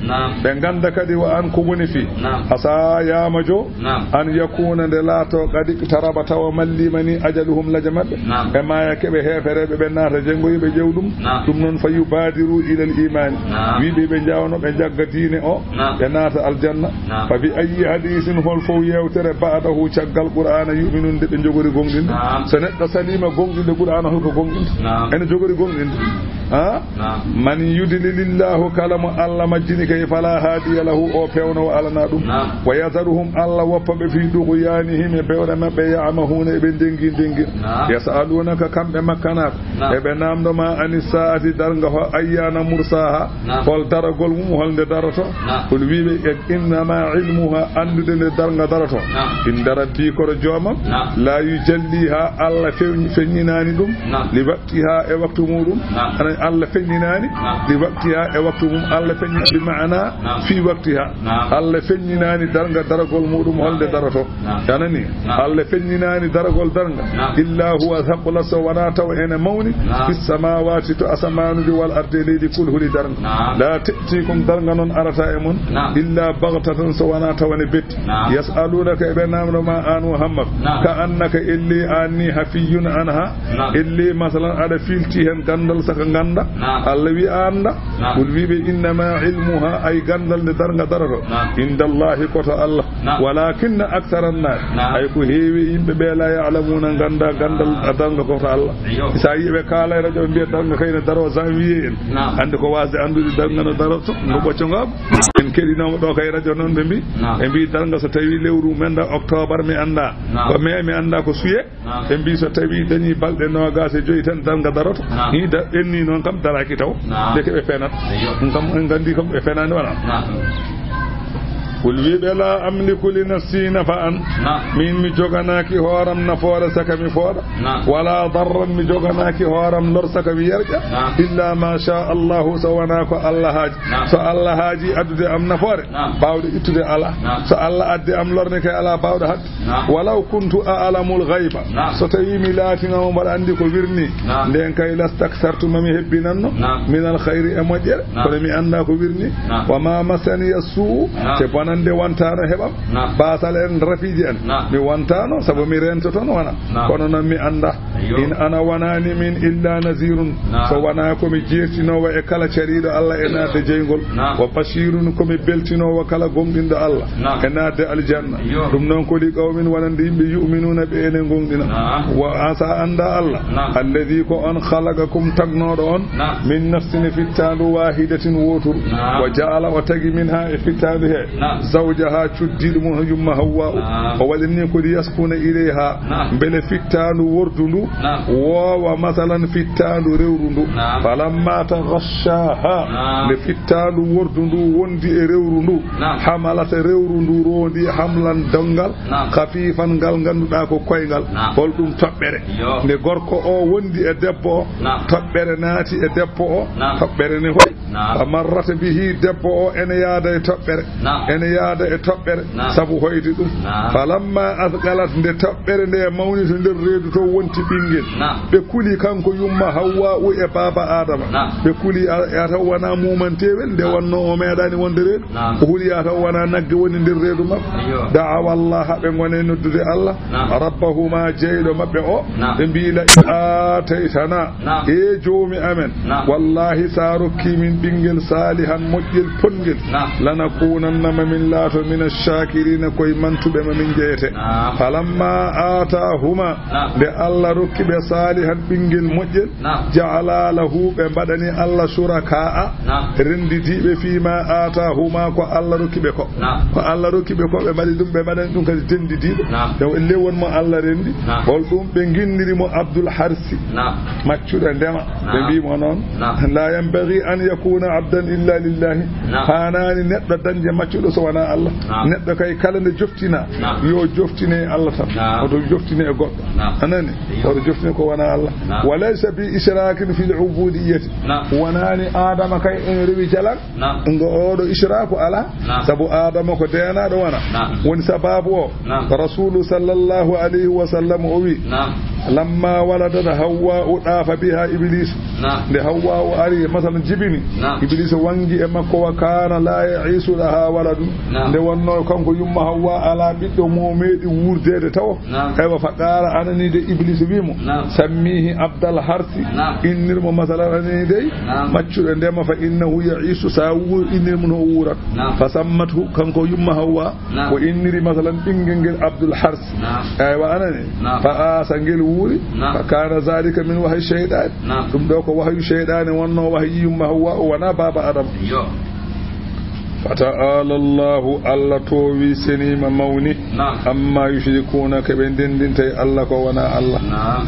Speaker 1: ɓe ganda kadi wa an ko woni fi asa yamajo an yakuna nde laato kadi taraba tawa mallimani ajaluhum laja maɓɓe e maya keɓe hefereɓe ɓe naata jengoyiɓe ƴewɗum ɗum noon fa yubadiru ila l imani wiɓe ɓe jawno ɓe jagga diine o ɓe naata aljanna fa bi ayi hadisin hol fof yewtere ba'dahu caggal qur'ana yuminunde ɓe jogori gonɗinde so neɗɗo salima gonɗinde qur'ana holko gonɗinde ene jogori gonɗinde man yudlilillahu kala mo Allah majjini kay fala hadiya lahu o pewno o alana ɗum wa yadharuhum Allah woppaɓe fi dughyanihim e bewre maɓɓe yamahuna eɓe dengi yasalunaka kamɓe makkanaka eɓe namdoma ani saati darga ho ayyana mursaha hol daragol mum holnde darato hol wiɓe innama ilmuha andude nde darga darato inda rabbi koto joomam la yujalliha Allah feññinani ɗum li waktiha e waktu muɗum ana Allah feññinani li waktiha e waktu mum Allah feññi bi maana fi waktiha Allah feññinani darga daragol muɗum holnde darato yanani Allah feññinani daragol darga illa huwa haqqula so wana taw ene mawni fis samawati to asamanude wal ardi leydi kul huli darga la ta'tikum darga non arata e mun illa baghtatan so wana taw ne betti yasalunaka be namno ma an Muhammad ka annaka illi anni hafiyun anha illi masalan ada filti hen gandal saka ganda Allah wi anda kul wibe inna ma ilmuha ay gandal de darga darato indallahi kota Allah walakinna aktharan nas ay ko heewi yimbe be la ya'lamuna ganda gandal darga kota Allah sa yibe kala radio mbiya darga kayna daro janvier en ande ko wasde andude darga no daroto no bocco ngam en kedinoma do kay radio non be mbi e mbi darga so tawi lewru menda octobre mi anda ko me mi anda ko suye e mbi so tawi dañi balde no gase joyi tan darga daroto ni da enni non kam daraki taw de ke be fenat kam ngandi kam be fenani wala kul wiɓe la amliku li nafsi nafa'an min mi joganaki hooram nafoore saka mi fooɗa wala darran mi joganaki hooram lor saka mi yerƴa illa ma sha allahu so wona ko Allah haaji so Allah haaji addude am nafoore bawde ittude ala so Allah addi am lorne kay ala bawde hadde walaw kuntu a'lamul ghaiba so tawi mi laatinamo mbaɗa andi ko wirni nden kay lastaksartu mami hebbinanno min al khayri e moƴƴere kono mi anda ko wirni wa ma masani as-suu nde wantano heɓam basal en rafiji en mi wantano saabu mi rento toon wona kono noon mi anda in ana wonani min illa nazirun so wona komi jertinowo e kala cariɗo Allah e nadde jeygol wa bashirun komi beltinowo kala gonɗinɗo Allah e nadde aljanna ɗum noon koli qawmin wonande yimɓe yuminuna ɓe ene gonɗina wa asa anda Allah alladi ko on halagakum tagnoɗo on min nafsine fittandu wahidatin wotoru wa jaala o tagi min ha e fittandu he zawjaha cuddiɗo mum yumma hawwa o waɗini ko liyaskuna ilayha beele fittandu wordu ndu woowa masalan fittandu rewru ndu falamma taghashaha nde fittandu wordu ndu wondi e rewru ndu hamalata rewru ndu rondi hamlan dongal khafifan ngal ganduɗa ko koyngal hol ɗum toɓɓere nde gorko o wondi e debbo o toɓɓere naati e debbo o toɓɓere ne hoy famarrata bihi debbo o ene yaada e toɓɓere ene yaada e toɓɓere sabu hoyde ɗum falamma asqalat nde toɓɓere nde mawni to nder reedu to wonti ɓinguel ɓe kuli kanko yumma hawwa u e baba adama ɓe kuli a taw wona mumantewel nde wonno o meeɗani wonde reedu o huuli a taw wona nagge woni nder reedu mabɓe da'awa Allah ɓe gone noddude Allah rabbahuma jeyɗo mabɓe o ɓe mbila ataytana e joomi amen wallahi sa rokki min ɓinguel salihan moƴƴel pongel lanakunanna mamin laato min ash-shakirina koye mantuɓe mamin jeyete falamma atahuma nde Allah rokki ɓe salihan ɓinguel moƴƴel ja'ala lahu ɓe mbaɗani Allah shuraka'a rendidiɓe fima atahuma ko Allah rokki ɓe ko Allah rokki ɓe ko ɓe mbaɗi ɗum ɓe mbaɗani ɗum kadi dendidiɓe donc lewon mo Allah rendi hol ɗum ɓe guinniri mo Abdul Harsi maccuɗo ndema ɓe mbimo noon la yanbaghi an yakuna abdan illa lillahi hanani neɗɗo dañde maccuɗo so wona Allah neɗɗo kay kala nde joftina yo joftine Allah tan oto joftine e goɗɗo anani oto joftine ko wona Allah walaysa bi israkin fil ubudiyyati wonani adama kay en rewi jalan ngo oɗo israku ala sabu adama ko denaɗo wona woni sababu o rasulu sallallahu alayhi wa sallam o wi lamma waladat hawwa dafa biha iblis de hawwa ari masalan jibini iblis wangi e makko wa kana la ya'isu laha waladun de wonno kanko yumma hawwa ala biddo mo medi wurdede taw aywa fa qara anani de iblis wimo sammihi abdal harsi innirmo masalan anani de maccude ndema fa innahu ya'isu sawu innirmo no wurat fa sammatu kanko yumma hawwa wa inniri masalan bingel abdul hars aywa anani fa asangel wuri fa kana zalika min wahyi shaytan dum do ko wahyu shaytan wonno wahyi yumma hawwa wana baba adam فتعالى الله الله توي سنيما موني أما يشركون كبندين تي الله كونا الله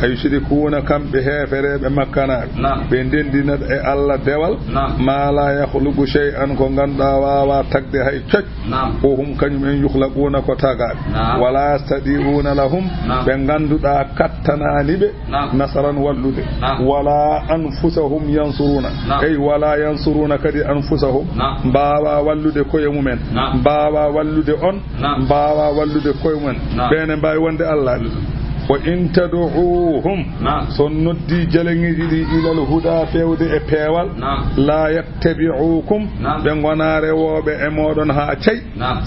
Speaker 1: يشركون كم بهفر بمكانا بندين دين الله دوال ما لا يخلق شيئا كونغان داوا تقدي هاي تشك وهم كانوا يخلقون كتاغا ولا يستطيعون لهم بنغاندو دا كتنا نيبه نصرا ولود ولا أنفسهم ينصرون أي ولا ينصرون كدي أنفسهم بابا ولود koye mumen mbawa wallude on mbawa wallude koye mumen bene mbawi wonde Allah wa in tad'uuhum son noddi jalangeji di ilal huda fewde e peewal la yattabi'ukum be gonare wobe e modon ha cey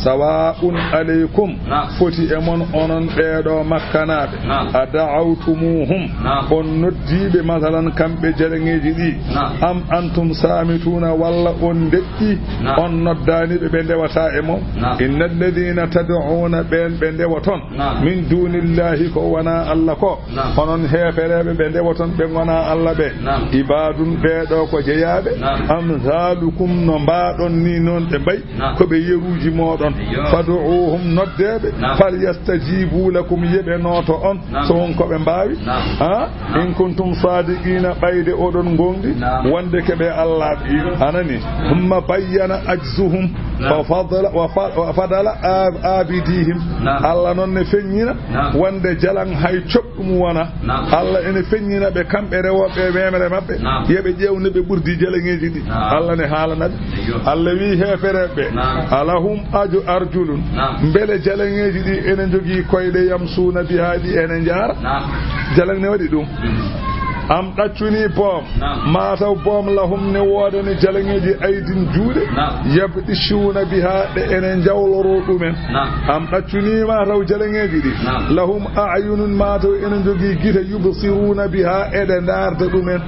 Speaker 1: sawa'un alaykum foti e mon onon beedo makkanabe ad'awtumuhum on noddibe masalan kambe jalangeji di am antum samituna walla on deddi on noddani be dewata e mom innal ladina tad'una be dewaton min dunillahi ko wana Allah ko onon heferebe be dewoton be gona Allah be ibadun be do ko jeyabe am zalukum no mbadon ni non be bay ko be yeruji modon fad'uhum noddebe fal yastajibu lakum yebe noto on so on ko be mbawi in kuntum sadiqina bayde odon gondi wonde ke be Allah bi anani humma bayyana ajzuhum wa fadala abidihim Allah non ne fenyina wonde jalan hay coɓɗum wona Allah ene feññina ɓe kamɓe rewoɓe memere maɓɓe yeɓe ƴewne ɓe ɓurdi jaleŋeji ɗi Allah ne haalanaɓe Allah wi hefereɓe alahum arjulun beele jaleŋeji ɗi ene jogii koyɗe yamsuna biha ɗi ene jaara jaleŋ ne waɗi ɗum am ɗaccuni boom mataw boom lahum ne woodani jaleŋeji aydin juuɗe yabɗicuna biha ɗe ene jawloro ɗumen am ɗaccuni mataw jaleŋeji ɗi lahum ayunun mataw ene jogii gite yubsiruna biha eɗe darda ɗumen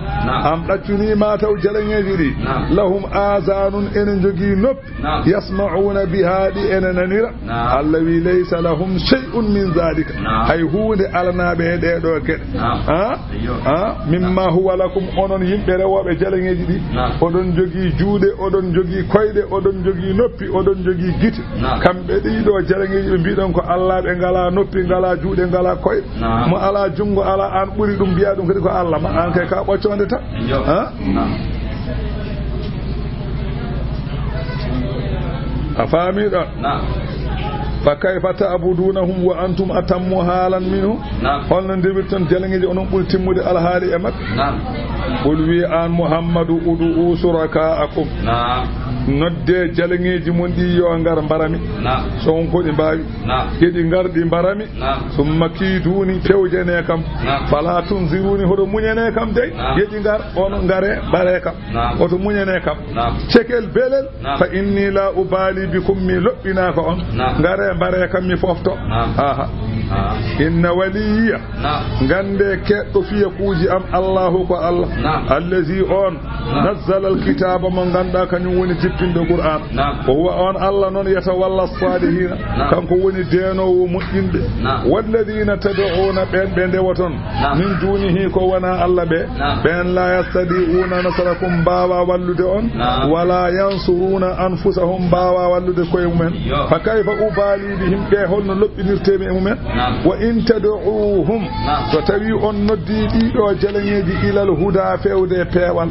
Speaker 1: am ɗaccuni mataw jaleŋeji ɗi lahum azanun ene jogii noppi yasma'una biha ɗi ene nanira Allah wi laysa lahum shay'un min dhalika hay hunde alanaɓe e ɗeɗo geɗe mimma huwa lakum onon yimɓe rewoɓe jaleŋeji ɗi oɗon jogii juuɗe oɗon jogii koyɗe oɗon jogii noppi oɗon jogii gite kamɓe ɗiɗo jaleŋeji ɓe mbiɗon ko Allah ɓe ngala noppi ngala juuɗe ngala koyɗe mo ala jungo ala an ɓuri ɗum mbiya ɗum kadi ko Allah ma an kay ka ɓocconde tan a faamiɗon فكيف تعبدونهم وأنتم أتم حالا منه هل ندبرتم جلنجي أنهم قلتم مدى الهالي أمك قل وي آن محمد أدعو شركاءكم nodde jaleŋeji mon ɗi yo ngar mbarami sonko ɗi mbawi yeɗi garɗi mbarami summa kiiduni fewjene kam fala tunziruni hoto muñene kam dey yeɗi ngar ono ngare mbare kam oto muñene kam cekel belel fa inni la ubali bikum mi loɓɓinaka on ngare mbare kam mi fofto aha inna waliya gande keɗɗo fiya kuuji am Allahu ko Allah allazi on nazzala alkitaba mo ganduɗa kañum woni jippinde Qur'an o huwa on Allah noon yatawalla salihina kanko woni denowo moƴƴinɓe walladina tad'una ɓen ɓe ndewaton min dunihi ko wona Allah ɓe ɓen la yastadi'una nasrakum mbawa wallude on wala yansuruna anfusahum mbawa wallude koye mumen fa kayfa ubali bihim ɓe holno loɓɓinirtemi e mumen wa in tad'uuhum so tawi on noddi ɗiɗo jaleŋeji ilal huda fewde peewal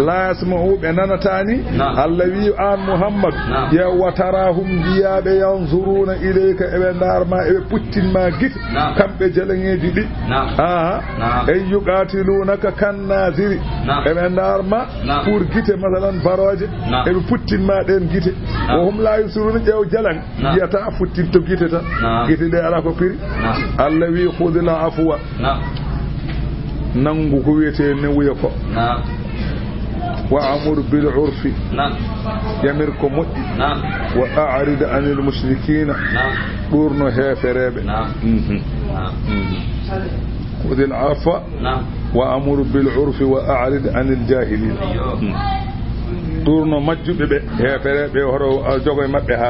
Speaker 1: la yasma'u ɓe nanatani Allah wi an Muhammad ya watarahum biyaɓe yanzuruna ilayka eɓe darma eɓe puttinma gite kamɓe jaleŋeji ɗi ey yuqatilunaka kannaziri eɓe darma pour gite masalan baroje eɓe puttinma ɗen gite o hum la yusiruna ƴeew jaleŋ yiyata futtinto gite tan gite ɗe ala ko piri Allah wi khudhil afwa nangu ko wiyete ne wuya ko wa amur bil urfi yamir ko moƴƴi wa a'rid anil mushrikina ɓurno hefereɓe خذ العفو وأمر بالعرف وأعرض عن الجاهلين دورنا مجد به هفره به هرو جوغي مبه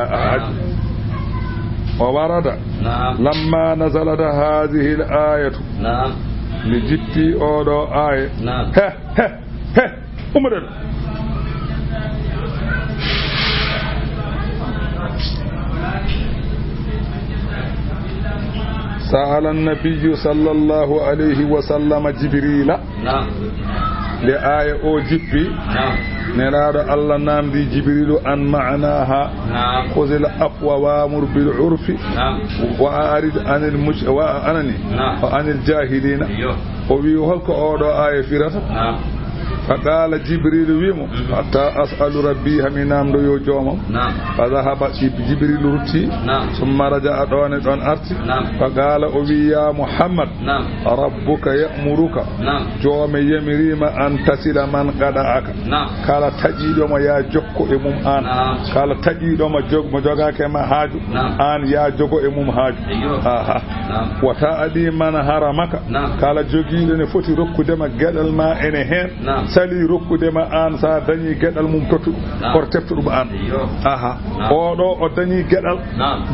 Speaker 1: وورد لما نزلت هذه الآية لجتي أودو آية ها ها ها أمرنا سأل النبي صلى الله عليه وسلم جبريل لآية أو جبي نرى الله نام دي جبريل عن معناها خذ العفو وامر بالعرف وأعرض عن وعن الجاهلين وبيهلك أودو آية فرصة فقال جبريل ويمو حتى أسأل ربي همينام دو يوجوم فذهب جبريل رتي ثم رجع دون أرتي فقال أبي يا محمد ربك يأمرك جوم يمريم أن تصل من قدعك قال تجيد ما يا جوكو إمم آن قال تجيد ما جوك مجوغاك ما هاجو آن يا جوكو إمم هاجو وتأدي من هرمك قال جوكي لنفتي ركو دم قدل ما إنهين sali rokkude ma an sa dañi gedal mum tottu or teftudo ba an odo o dañi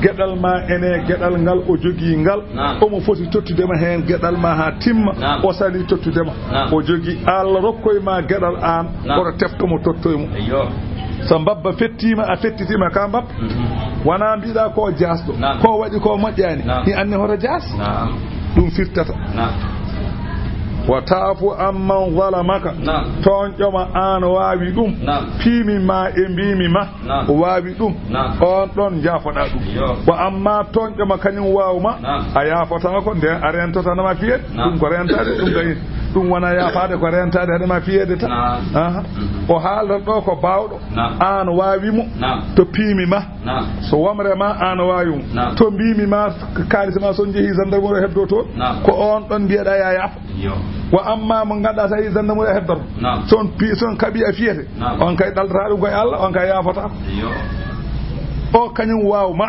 Speaker 1: gedal ma ene gedal ngal o jogi ngal o mo foti tottude ma hen gedal ma ha timma o sali tottude ma o jogi Allah rokkoy ma gedal an or tefto mo tottoy mo so mbabba fettima a fettitima ka mbab wana mbiɗa ko jasɗo ko waɗi ko moƴƴani ni anni hoto jas ɗum firtata wataafu amman zalamaka ton ƴoma an waawi ɗum piimi ma e mbimi ma waawi ɗum on ɗon jaafoɗa ɗum wa amma ton ƴoma kañum waawma a yaafota ko nde a rentotanama fiyede ɗum ko rentade ɗum gayi ɗum wona yaafade ko rentade haɗema fiyede tan o haalata ɗo ko bawɗo an waawimo to piimi ma so wamre ma an waawimo to mbimi ma kalis ma son jeehi gendarmerie heddo toon ko on ɗon mbiyeɗa ya yaafa wa amma mo ganduɗa so yi gendarmerie heddoro son kaaɓi a fiyete on kay ɗaldata ɗum koye Allah on kay yaafata o kañum wawma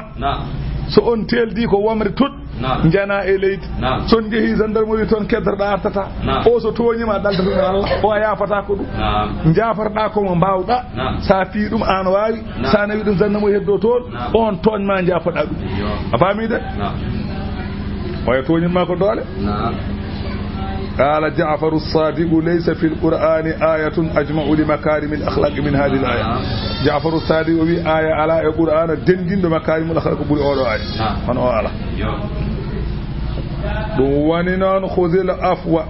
Speaker 1: so on teldi ko wamre tut jana e leydi son jeehi gendarmerie toon keddotoɗa artata o so toñima ɗaldata ɗum Allah o a yafata ko ɗum jafarɗa komo mbawɗa sa fi ɗum an wawi sa nawi ɗum gendarmerie heddo toon on toñma jafoɗa ɗum a faami de oya toñinma ko doole قال جعفر الصادق ليس في القرآن آية أجمع لمكارم الأخلاق من هذه الآية جعفر الصادق وي آية على القرآن دندين مكارم الأخلاق بقول أولو آية من أولا دوانينان خذل أفوى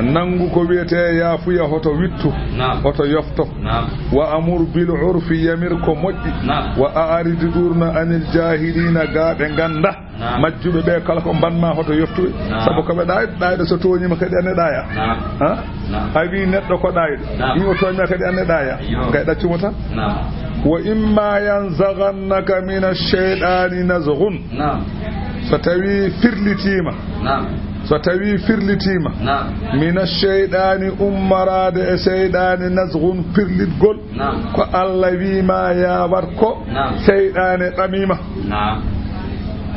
Speaker 1: nangu ko wiyete yaafuya hoto wittu hoto yofto wa amur bil urfi yamir ko moƴƴi wa a'rid durna anil jahilina gaaɓe ganda majjube be kala ko banma hoto yoftude sabu ko be ɗayɗo so toñima kadi ane ɗaya a wi neɗɗo ko ɗayɗo imo toñma kadi ane ɗaya kay ɗaccumo tan wa imma yanzaghannaka min ash-shaytani nazghun so tawi firlitima so tawi firlitima mina sheyɗani ummarade e seyɗani nasgun firlitgol ko Allah wima yawat ko seyɗani ɗamima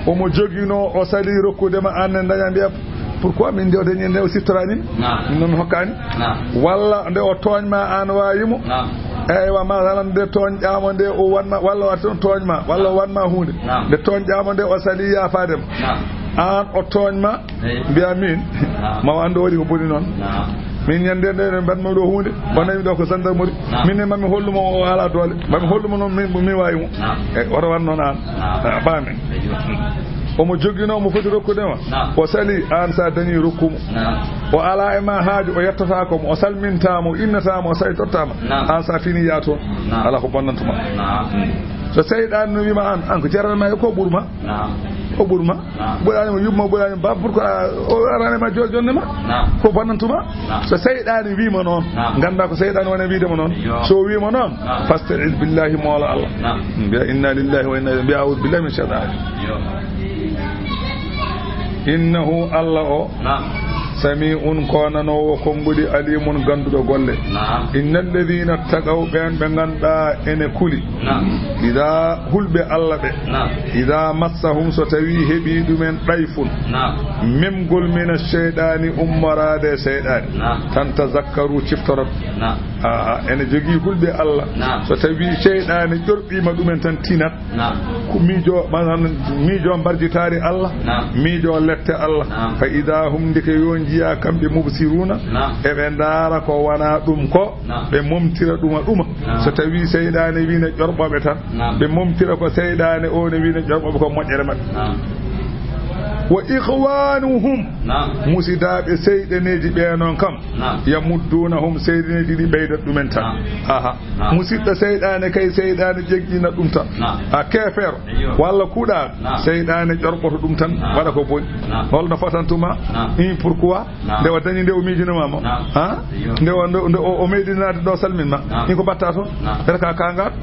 Speaker 1: omo jogino o sali rokkudema anne daña mbiya pourquoi min jewteñi nde o sittorani non hokkani walla nde o toñma an wayimo eywa masalan nde toñƴama nde o wanma walla wat toon toñma walla o wanma hunde nde toñƴama nde o sali yafadema an o toñma mbiya min mawa ando waɗi ko boni noon min ñande nde mbanmi ɗo hunde wonami ɗo ko gendarmerie min mami hollumo o ala doole mami hollumo noon mi wayimo e oto wat noon an famin omo joguino omo foti rokkudema o sali an sa dañi rokkumo o ala e ma haaju o yettata komo o salmintama o innatama o saytottama an sa fini ya toon ala ko bonnantuma so seyɗani no wima an ko jarranma e ko ɓuurma o ɓuurma ɓuuranima yumma ɓuuranima ba pourquoi o aranima jonnema ko bonnantuma so seyɗani wima noon ganda ko seyɗani wone wiidema noon so wima noon fastaiz billahi moola Allah mbiya inna lillahi wa inna ilayhi mbiya a'udhu billahi min shaytani innahu Allah o sami'un konanowo konngudi alimun ganduɗo golle innal ladina taqaw ɓen ɓe ganduɗa ene kuli ida hulɓe allah ɓe ida massahum so tawi heeɓi ɗumen ɗayfun memgol mina cheyɗani ummarade seyɗani tan tazakkaru ciftorot ene jogui hulɓe allah so tawi cheyɗani ƴorɓima ɗumen tan tinat ko miijo mbarjitari allah miijo lette allah fa ida hum ndike yo jiya kamɓe mubsiruna eɓe ndaara ko wona ɗum ko ɓe momtira ɗuma so tawi seyɗani wina ƴorɓoɓe tan ɓe momtira ko seyɗani o ne wina ƴorɓoɓe ko moƴƴere maɓɓe wa ikhwanuhum musidaɓe seyɗeneji ɓe noon kam yamuddunahum seyɗeneji ɗi ɓeydat ɗumen tan musidɗo seyɗane kay seyɗane ƴeggina ɗum tan a kefeero walla kuuɗa seyɗane ƴorɓoto ɗum tan waɗa ko boni holno fotantuma pourquoi nde o dañi nde o miijinamama nde o meydinade ɗo salminma in ko batta toon reka kangat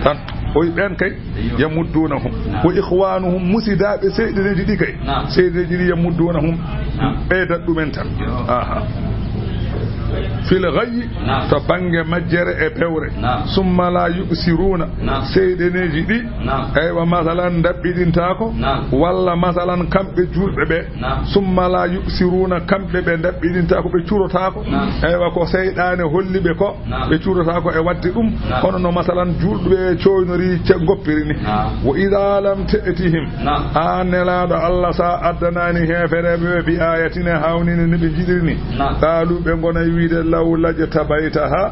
Speaker 1: tan oy ɓen kay yamuddunahum wa ikhwanuhum musidaɓe seyɗeneji ɗi kay seydeji ɗi yamuddunahum ɓeydat ɗumen tan fil ghayyi to bange majjere e pewre summa la yubsiruna seydeneji ɗi eywa masalan daɓɓiɗintako walla masalan kamɓe julɓe ɓe summa la yubsiruna kamɓe ɓe daɓɓiɗintako ɓe curotako eywa ko seyɗane holliɓe ko ɓe curotako e wadde ɗum hono no masalan julɓe coynori goppiri ni wa ida lam ta'tihim a nelaɗo allah sa addanani hefereɓe bi ayatine hawnini ni ɓe jiɗirni qalu ɓe gona wiide law lajtabaytaha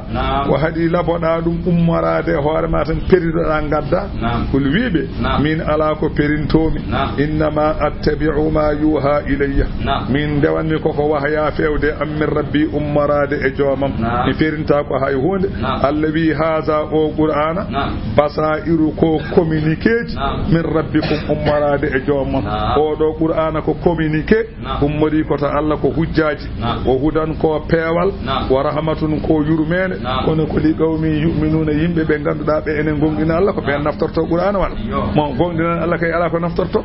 Speaker 1: ko haɗi laboɗa ɗum ummorade hoore ma tan peridoɗa gadda kul wiɓe min ala ko perintomi innama attabi'u ma yuha ilayya min ndewanmi koko wahaya fewde ammin rabbi ummorade e joomam mi perinta ko hay hunde allah wi haza o qur'ana basairu ko communiqué ji min rabbikum ummorade e joomam oɗo qur'ana ko communiqué ummori koto allah ko hujjaji o hudan ko peewal wa rahmatun ko yurmene kono ko li qawmi yu'minuna yimɓe ɓe ganduɗa ɓe enen gonɗina Allah ko ɓen naftorto qur'ana wala mo gonɗinan Allah kay ala ko naftorto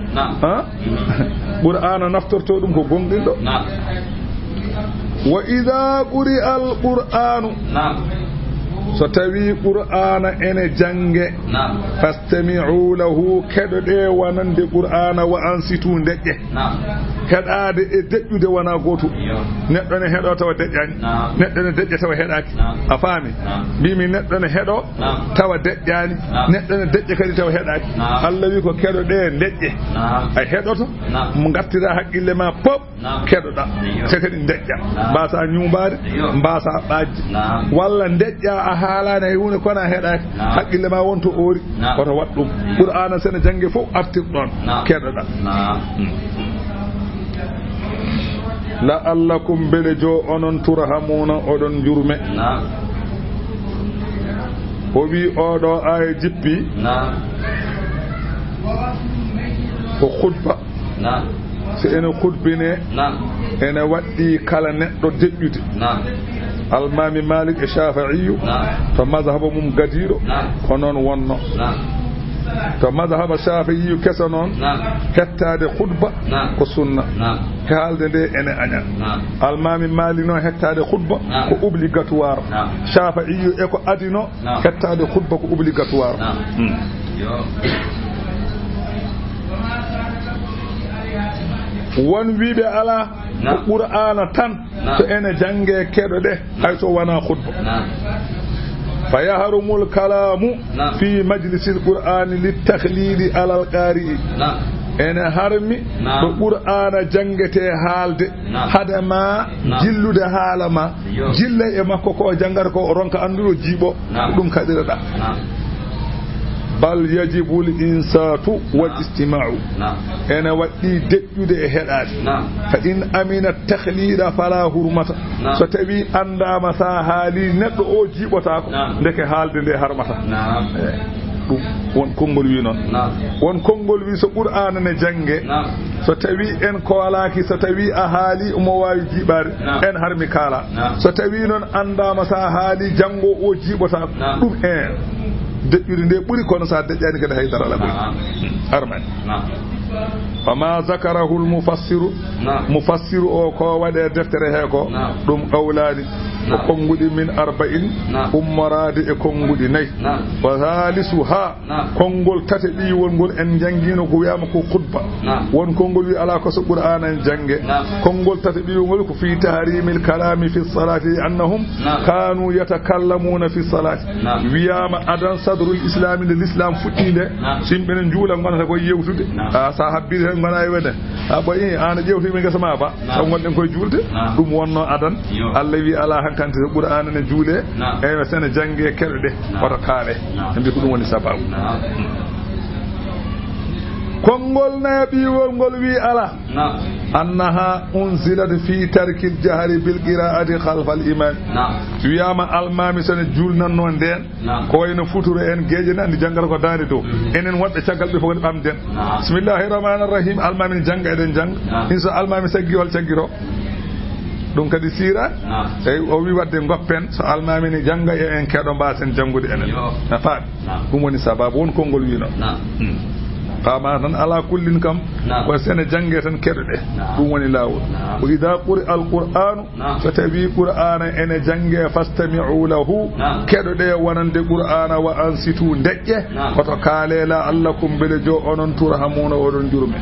Speaker 1: qur'ana naftorto ɗum ko gonɗinɗo wa idha quri'a al-qur'anu so tawi qur'ana ene jange fastami'u lahu keɗoɗe wonande qur'ana wa ansitu deƴƴe heɗade e deƴƴude wona goto neɗɗo ne heɗo tawa deƴƴani neɗɗo ne deƴƴa tawa heɗaki a faami mbimi neɗɗo ne heɗo tawa deƴƴani neɗɗo ne deƴƴa kadi tawa heɗaki Allah wi ko keɗoɗe deƴƴe a heɗoto mo gattira haqqille ma pop keɗoɗa te kadi deƴƴa mbasa ñumbade mbasa ɓajji walla deƴƴa a haalani hay hunde kono a heɗaki haqqille ma wonto oori koto wat ɗum qur'ana sene jangge fof artirɗon keɗoɗa la'allakum bele jo onon turhamuna oɗon jurme o wi oɗo aya jippi ko khutba so ene khutbine ene waɗɗi kala neɗɗo deƴƴude almami malik e shafi'iyu to mazhaba mum gadiɗo ko noon wonno to mazhaba shafi'iyu kesa noon hettade khutba ko sunna haalde nde ene aña almami malik noon hettade khutba ko obligatoire shafi'iyu e ko adino hettade khutba ko obligatoire won wiɓe ala ko qur'ana tan to ene jange keɗoɗe hay so wona khutba fa yahrumul kalamu fi majlisil qur'ani litakhlili alal qari'i ene harmi ɗo qur'ana jangete haalde hadema jillude haalama jilla e makko ko jangata ko ronka anduɗo jiiɓo ɗum kaɗiraɗa bal yajibul insatu wal istima'u ene waɗɗi deƴƴude e heɗade fa in amina takhlida fala hurmata so tawi andama sa haali neɗɗo o jiiɓotako ndeke haalde nde harmata ɗum won konngol wi noon won konngol wi so qur'ana ne jange so tawi en koolaki so tawi a haali omo wawi jiiɓade en harmi kaala so tawi noon andama sa haali janggo o jiiɓotako ɗum en deƴƴude nde ɓuri kono sa deƴƴani kadi haydara ala ɓuri armani fama zakarahu lmufassiru mufassiru o ko waɗe deftere he ko ɗum qawlani ko konguɗi min 40 ummorade e konguɗi 4 wa halisuha konngol tate ɗiwol ngol en jangino ko wiyama ko khutba won konngol wi ala ko so qur'ana en jange konngol tate ɗiwol ko fi tahrimil kalami fi salati annahum kanu yatakallamuna fi salati wiyama adan sadrul islam de l'islam fuɗɗinde simɓe ne juula gonata koye yewtude sa habbide hen gona e wede a ɓoyi an ƴewtiɓe guesa ma ba taw gonɗen koye julde ɗum wonno adan Allah wi ala hankante so qur'ana ne juule e sene jange keɗe ɗe oto kaale e mbi ko ɗum woni sababu konngol naɓiwol ngol wi ala annaha unzilat fi tarkil jahri bil qira'ati khalfa al imam wiyama almami sene julnanno nden ko wayno futuro en geeje nandi jangal ko daande dow enen wonɓe caggal ɓe fof ne ɓamden bismillahir rahmanir rahim almami janga eɗen janga inso almami saggi hol caggiro ɗum kadi sira eyi o wi wadde goppen so almami ni janga e en keɗo mbasen jangude enen a faaɓi ɗum woni sababu won konngol wino fama tan ala kullin kam ko sene jange tan keɗoɗe ɗum woni lawol o ida quri alqur'anu so tawi qur'ana ene jange fastami'u lahu keɗoɗe wonande qur'ana wa ansitu deƴƴe koto kaalela allakum beele jo onon turhamuna oɗon jurme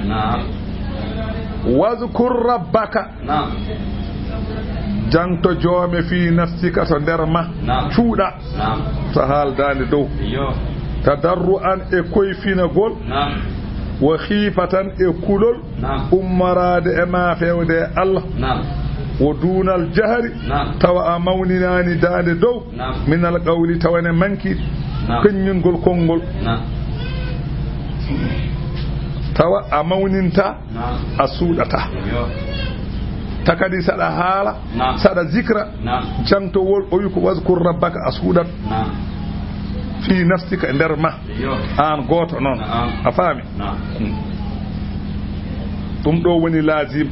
Speaker 1: wazkur rabbaka jangto joome fi nafsika to nder ma cuuɗa to haaldande dow tadarru'an e koyfinagol wa khiifatan e kulol ummarade e ma fewde Allah wo dunal jahri tawa a mawninani dande dow minal qawli tawane manki keññingol konngol tawa a mawninta a suuɗata takadi saɗa haala saɗa zikra jangtowol o wi ko waskur rabbaka a suuɗat fi nafsika e nder ma an goto noon a faami ɗum ɗo woni lazim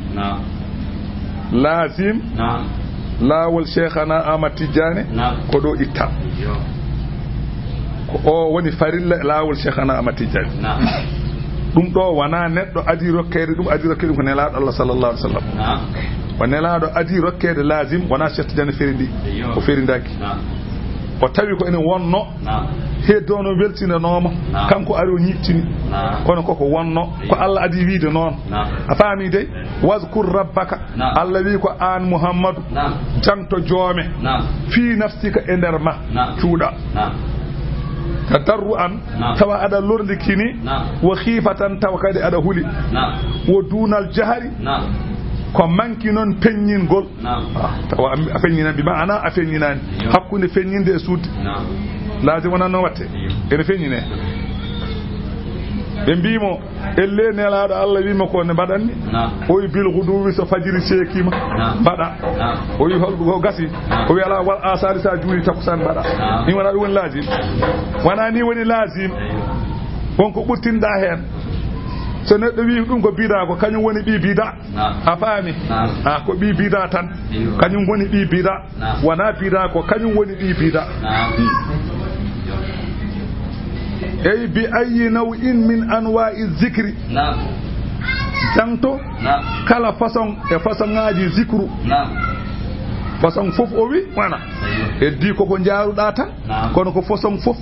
Speaker 1: lazim laawol cheikhana Ahmad Tidiane ko ɗo itta ko o woni farilla laawol cheikhana Ahmad Tidiane ɗum ɗo wona neɗɗo adi rokkede ɗum adi rokkede ko nelaɗo Allah sallallahu alaihi wasallam o nelaɗo adi rokkede lazim wona Cheikh Tidiane ferindi o ferindaki o tawi ko ene wonno heddono weltinanoma kanko ari o ñittini kono koko wonno ko Allah adi wiide noon a faami de wazkur rabbaka Allah wi ko an Muhammadu jangto joome fi nafsika e nder ma cuuɗa tadarru an tawa aɗa lorlikini wa khiifatan tawa kadi aɗa huli wo dunal jahari ko manki noon peññingol tawa a feññinani bi maana a feññinani hakkunde feññinde e suudde laade wona no watte ene feññine ɓe mbimo elle nelaɗo Allah wima ko ne mbaɗanni o wi bil huduwi so fajiri seekima mbaɗa o wi holko gasi o wi ala wal asari sa juuli takusan mbaɗa ni wona ɗum woni lazim wona ni woni lazim wonko ɓurtinɗa hen so neɗɗo wi ɗum ko bida ko kañum woni ɓi bida a faami ko ɓi bida tan kañum woni ɓi bida wona bida ko kañum woni ɓi bida eyi bi ayi naw'in min anwa'i zikri jangto kala façon e façon ngaji zikru façon fof o wi wana heddi koko jaaruɗa tan kono ko façon fof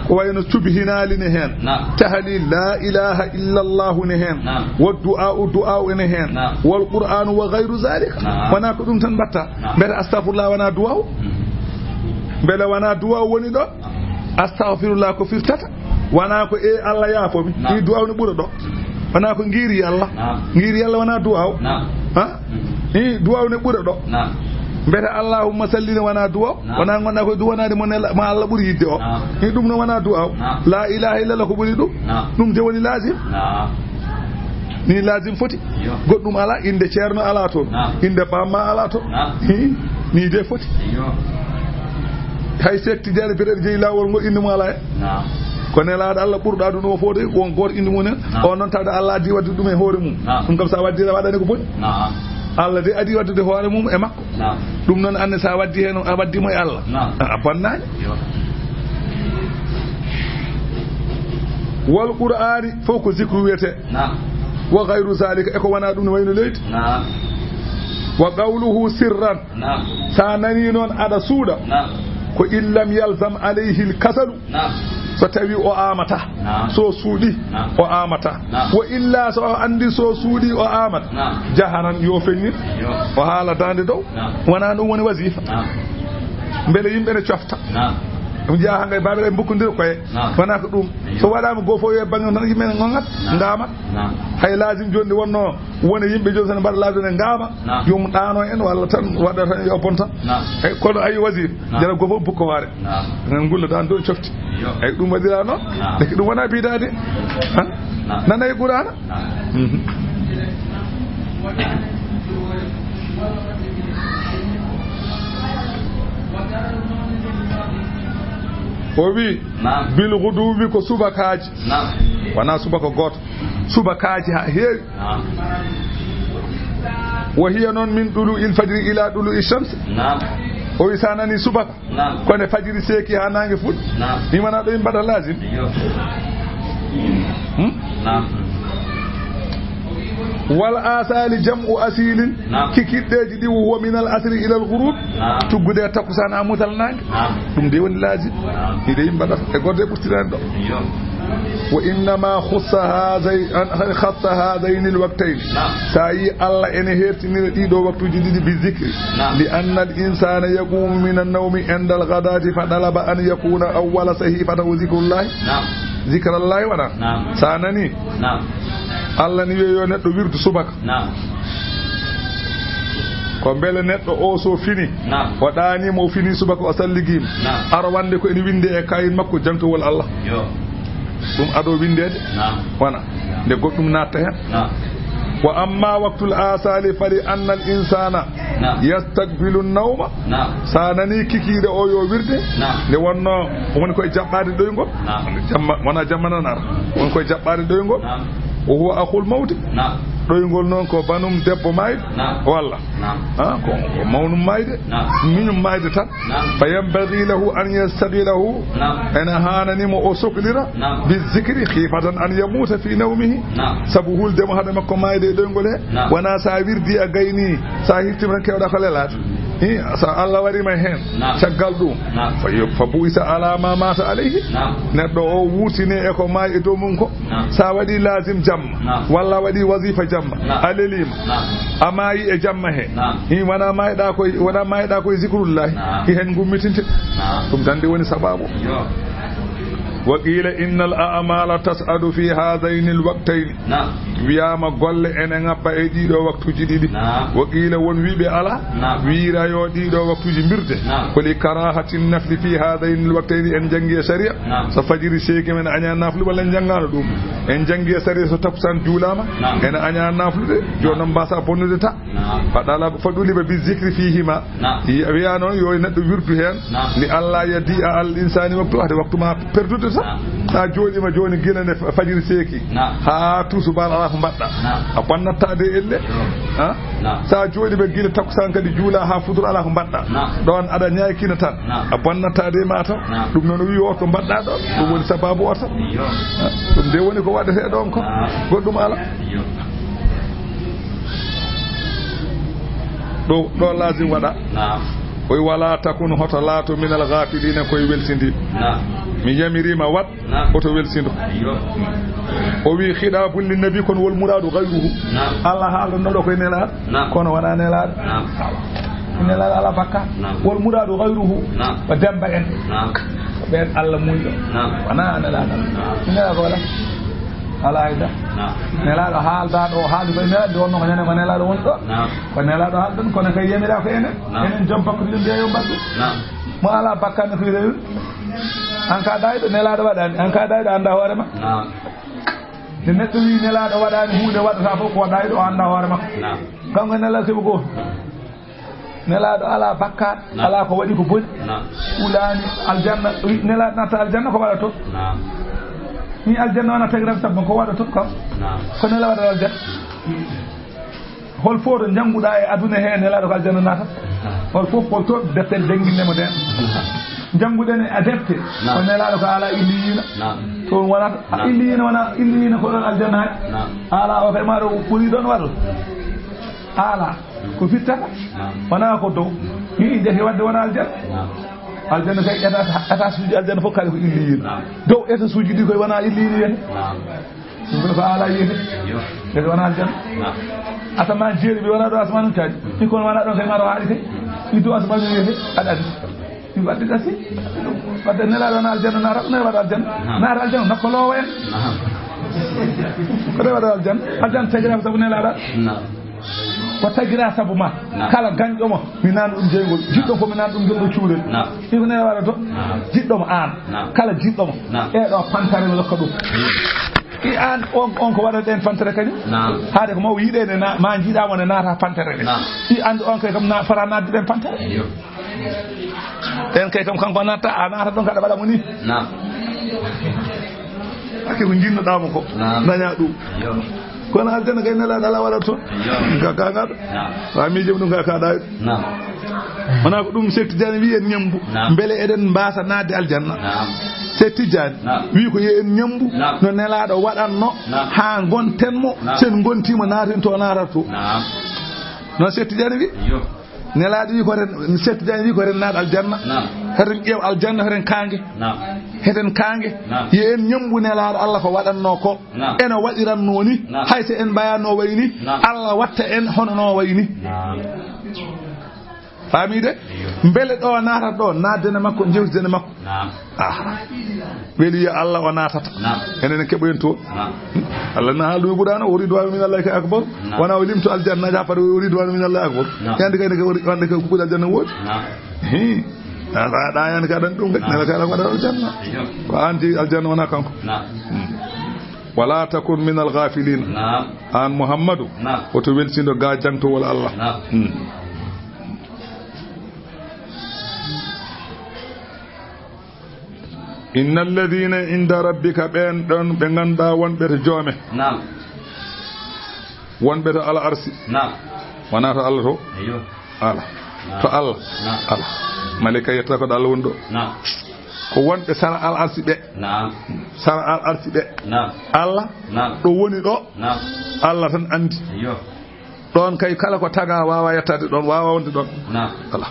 Speaker 1: ko wayno subhinali ne hen tahlil la ilaha illa Allah ne hen wa du'a ne hen wal qur'an wa ghayru zalika wana ko ɗum tan batta mbere astaghfirullah wana du'a bele wana du'a woni ɗo astaghfirullah ko firtata wana ko e Allah yaafomi i du'a ne ɓura ɗo wana ko ngiri Allah wana du'a ha i du'a ne ɓura ɗo mbete allahumma sallina wona du'a wona gonɗa koye duwanade mo Allah ɓuuri yidde o ni ɗum no wona du'a la ilaha illallah ko ɓuuri ɗum ɗum de woni lazim ni lazim foti goɗɗum ala inde ceerno ala toon inde bamma ala toon ni de foti hay sekti jare peut-être jeeyi lawol ngol inde mo ala e ko nelaɗo Allah ɓurɗa ɗum o fode won goto inde mumen o noon tawde Allah addi wadde ɗum e hoore mum ɗum kam sa waddi waɗane ko boni Allah de adi waddude hoore mum e makko ɗum noon anne sa waddi hen a waddimo e Allah a bonnani wal qur'ani fof ko zikru wiyete wa ghayru zalika eko wana dum wayno leyti wa qawluhu sirran sa nani non ada suuda ko illam yalzam alayhi al-kasal so tawi o amata so suudi o amata wa illa so andi so suudi o amata jaharan yo fenni o haala dande dow wana dum woni wazifa mbele yimbe ne cofta dum jaa hangay babere bukkundir koye wana ko dum so wadama gofo yo bangi tan yimbe ngongat ngama hay lazim jonde wonno wona yimbe joni tan bar lazim ne ngama yum daano en walla tan wada tan yo ponta ay kono ay wazir jara gofo bukko ware nan gulla dan do cofti ay dum wadira non de dum wana bidade nanay qur'ana o wi bil ghudubi ko subakaji wana subaka goto subakaji ha heewi wa hiya non min dulu il fajri ila dulu ishams o wi sanani subaka kone fajiri seki ha nange fut ni mana do imbada lazim wal asali jam'u asilin kikiddeji di huwa min al asri ila al ghurub tugude takusan amutal nange dum de woni lazim ni de imbada e gorde burtinan do wa inna ma khassa hadain al waqtayn sa'i alla en hertinira dido waktuji didi bi zikri li anna al insana yaqumu min an-nawmi inda al ghadati fa talaba an yakuna awwala sahifata zikrullah zikrullah wana sanani Allah ni weyo neddo wirdu subaka ko bele neddo o so fini wadani mo fini subaka o salligim ara wande ko eni winde e kayin makko jantowol Allah dum ado windede wana de goddum natta hen wa amma waqtul asali fali anna al insana yastaqbilu an-nawma sanani kikide o yo wirde ne wonno won koy jabbade doyngol jamma wana jammanar won koy jabbade doyngol o huwa akhul mawt doyngol non ko banum debbo mayde walla ko mawnum mayde minum mayde tan fayambaghi lahu an yastabilahu ana hanani mo o soklira bizikri khifatan an yamuta fi nawmihi sabu hulde mo hada makko mayde doyngol he wana sa wirdi a gayni sa hirtima kewda ko lelat sa Allah wari ma hen caggal dum fa buisa ala ma mata alayhi neddo o wutine e ko may e do mun ko sa wadi lazim jamma walla wadi wazifa jamma alelima amayi e jamma he wana mayda ko zikrullah hen gummitinte dum dande woni sababu وقيل إن الأعمال تسعد في هذين الوقتين وياما قل إن نبا إديدو وقت جديد وقيل ونوي بألا ويرا يوديدو وقت جمبرته ولكراهة النفل في هذين الوقتين إن جنجي سريع سفجر شيك من أنيا نفل ولا جنغان دوم إن جنجي سريع ستبسان جولاما إن أنيا نفل جونم باسا بندتا فدولي بالذكر فيهما ويانا يوينت ويرتهن لألا يديع الإنسان وقت ما perdute sa joni ma joni gilane fajiri seki ha tusu bal ala ko badda a bannata de elle ha sa joni be gila takusan kadi juula ha fudur ala ko badda don ada nyaakina tan a bannata de mata dum non wi o ko badda do dum woni sababu o tan dum de woni ko wadete don ko goddum ala do lazim wada oy wala takun hotalatu min al-ghafilina koy welsindi mi yamirima wat oto welsindo o wi khidabul lin nabi kon wal muradu ghayruhu Allah haala no koy nela kono wana nela nela ala bakka wal muradu ghayruhu wa damba en ben Allah mundo wana nela nela ko wala ala aida nela do haal da do haal be nela do no nene nela do wonto ko nela do haal don kono kay yemira ko enen jom bakko dum de yo baddu mo ala bakka no fi rew an ka daydo nela do wadani an ka daydo anda hoore ma de neddo wi nela do wadani hunde wadata fof ko daydo anda hoore ma kanko nela sibu ko nela do ala bakka ala ko wadi ko boni ulani aljanna nela nata aljanna ko wala to ni aljanna wana tagram tabba ko wada to kam ko nela wada aljanna hol fodo janguda e aduna he nela do aljanna nata hol fof ko to deftel denginde mo den janguden e defte ko nelaɗo ko ala illiyina to wonata illiyina wona illiyina ko ɗon aljanna ala o kay maɗo ɓuri ɗon waɗo ala ko fittata wona ko dow ni jati wadde wona aljanna kay état suuji aljanna fof kala ko illiyina dow état suuji ɗi koye wona illiyina wiyete ɗum ko ala yiyete ete wona aljanna asaman jeeri ɓe wona ɗo asaman taji ikon wona ɗon kay maɗo haaɗi kay iddo asaman wiyete aɗaɗi wadde gasi wadde nelaɗo wona aljanna nata ne waɗa aljanna nata aljanna nokkolowo en ko de waɗa aljanna tagira sabu nelaɗa ko tagira sabu ma kala gañƴomo mi naan ɗum jeygol jiɗɗo ko mi naan ɗum gelɗo cuurel iko nene waɗa to jiɗɗomo an kala jiɗɗomo eɗo pantare mi lokka ɗum i an on ko waɗa ɗen fantere kañum haade ko maw yiɗene ma jiiɗamo ne naata fantere ɗe i andi on kay kam fara nadde ɗen fantere ɗen kay kam kanko natta a naata ɗon kaɗa waɗa mo ni hakke ko jinnoɗamo ko daña ɗum kono aljanna kay nelaɗo ala waɗat toon kakaɗo wa miijom ɗum ka kaɗa wona ko ɗum Cheikh Tidiane wi en ñambu beele eɗen mbasa nadde aljanna Cheikh Tidiane wi ko ye en ñambu no nelaɗo waɗanno ha gontenmo sen gontimo naten to natata to non Cheikh Tidiane wi nelaɗo wi ko ren Cheikh Tidiane wi ko ren naɗo aljanna heten ƴeew aljanna heten kangue heten kangue ye en ñambu nelaɗo Allah ko waɗanno ko ene waɗiranno ni hayso en mbayano wayni Allah watta en hono no wayni famide beele ɗo natata ɗo naddene makko jewtidene makko weeli ya Allah o natata enen keɓoyen toon Allah na haalu ɓuɗano o ridwanu min Allah ka akbar wona o limto aljanna ja par o ridwanu min Allah akbar yande kayne wande ko kuɓuɗe aljanna woodi aɗa yande ka ɗan ɗum kadi nela kaɗa waɗa aljanna ko anti aljanna wona kanko wala takun min alghafilin an Muhammadu woto welsido ga jantowol Allah inna alladhina inda rabbika ben don be ganda wonbe to joome wonbe to ala arsi wana to Allah to ala to Allah ala malika yetta ko Allah wondo ko wonbe sara al arsi be sara al arsi be Allah do woni do Allah tan andi don kay kala ko taga wawa yettade don wawa wonde don ala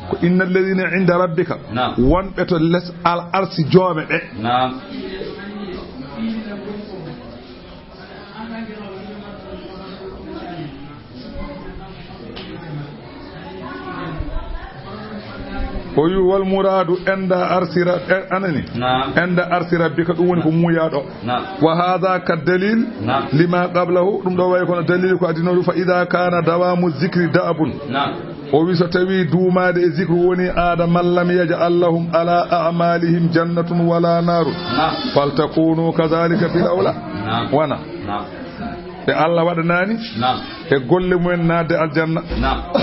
Speaker 1: ko innal ladina inda rabbika wonbe to les al arsi joome be wal muradu enda arsira anani enda arsira bika dum woni ko muyado wa hadha ka dalil lima qablahu dum do way kono dalil ko adino fa idha kana dawamu zikri da'bun o wi so tawi duumade e zikru woni adama lam yaj'al lahum ala a'malihim jannatun wala narun faltakunu kadhalika fil awla wana e Allah waɗanani e golle mumen naade aljanna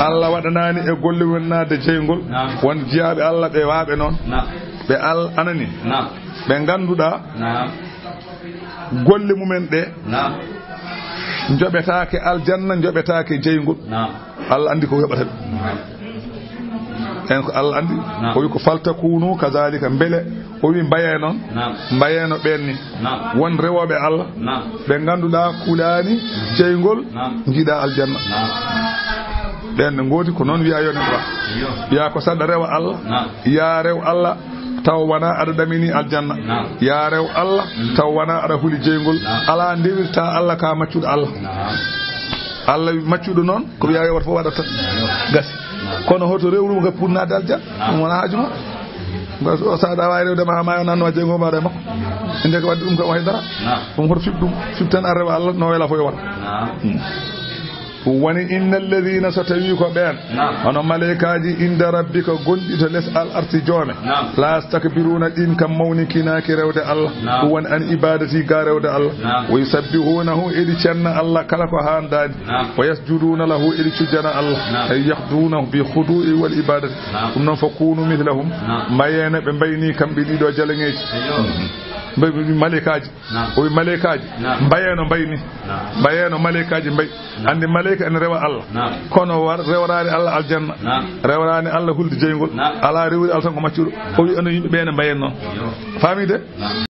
Speaker 1: Allah waɗanani e golle mumen naade jeygol won jiyaaɓe Allah ɓe waaɓe noon ɓe al anani ɓe ganduɗa golle mumen ɗe joɓetake aljanna joɓetake jeygol Allah andi ko yoɓata en ko Allah andi o wi ko faltakunu kazalika mbele o wi mbaye noon mbayeno ɓenni won rewoɓe Allah ɓe ganduɗa kulani jeygol jiiɗa aljanna ɓen ne goodi ko noon wiya yo neɗɗo wiya ko saɗa rewa Allah ya rew Allah taw wana aɗa ɗamini aljanna ya rew Allah taw wana aɗa huli jeygol ala ndewirta Allah ka maccuɗo Allah Allah maccuɗo noon ko wiya yo wat fof waɗata gasi kono hoto rewru ga pour naade aljanna ɗum wona haajuma o saɗa wawi rewde ma mayo nanno jeygo mbaɗa e makko inde ko wadde ɗum ko haydara ɗum hoto fiɓ ɗum fiɓtan a rewa Allah no wela fo yo waɗa woni innal ladina so tawi ko ɓen hono malaikaji inda rabbika gonɗi to less al arti joome la yastakbiruna ɗin kam mawnikinaki rewde Allah ɗum woni an ibadati ga rewde Allah wa yusabbihunahu eɗi cenna Allah kala ko handani wa yasjuduna lahu eɗi cujjana Allah ay yahdunahu bi khudu'i wal ibadati ɗum noon fa kunu mithlahum mbayene ɓe mbayni kamɓe ɗiɗo jaleŋeji malikaji o wi malikaji mbayeno mbayni mbayeno malikaji mbay andi malaika en rewa Allah kono rewraani Allah aljanna rewraani Allah hulde jeygol ala rewri Allah tan ko maccuro o wi eno yimɓe ɓe ne mbayen noon faami de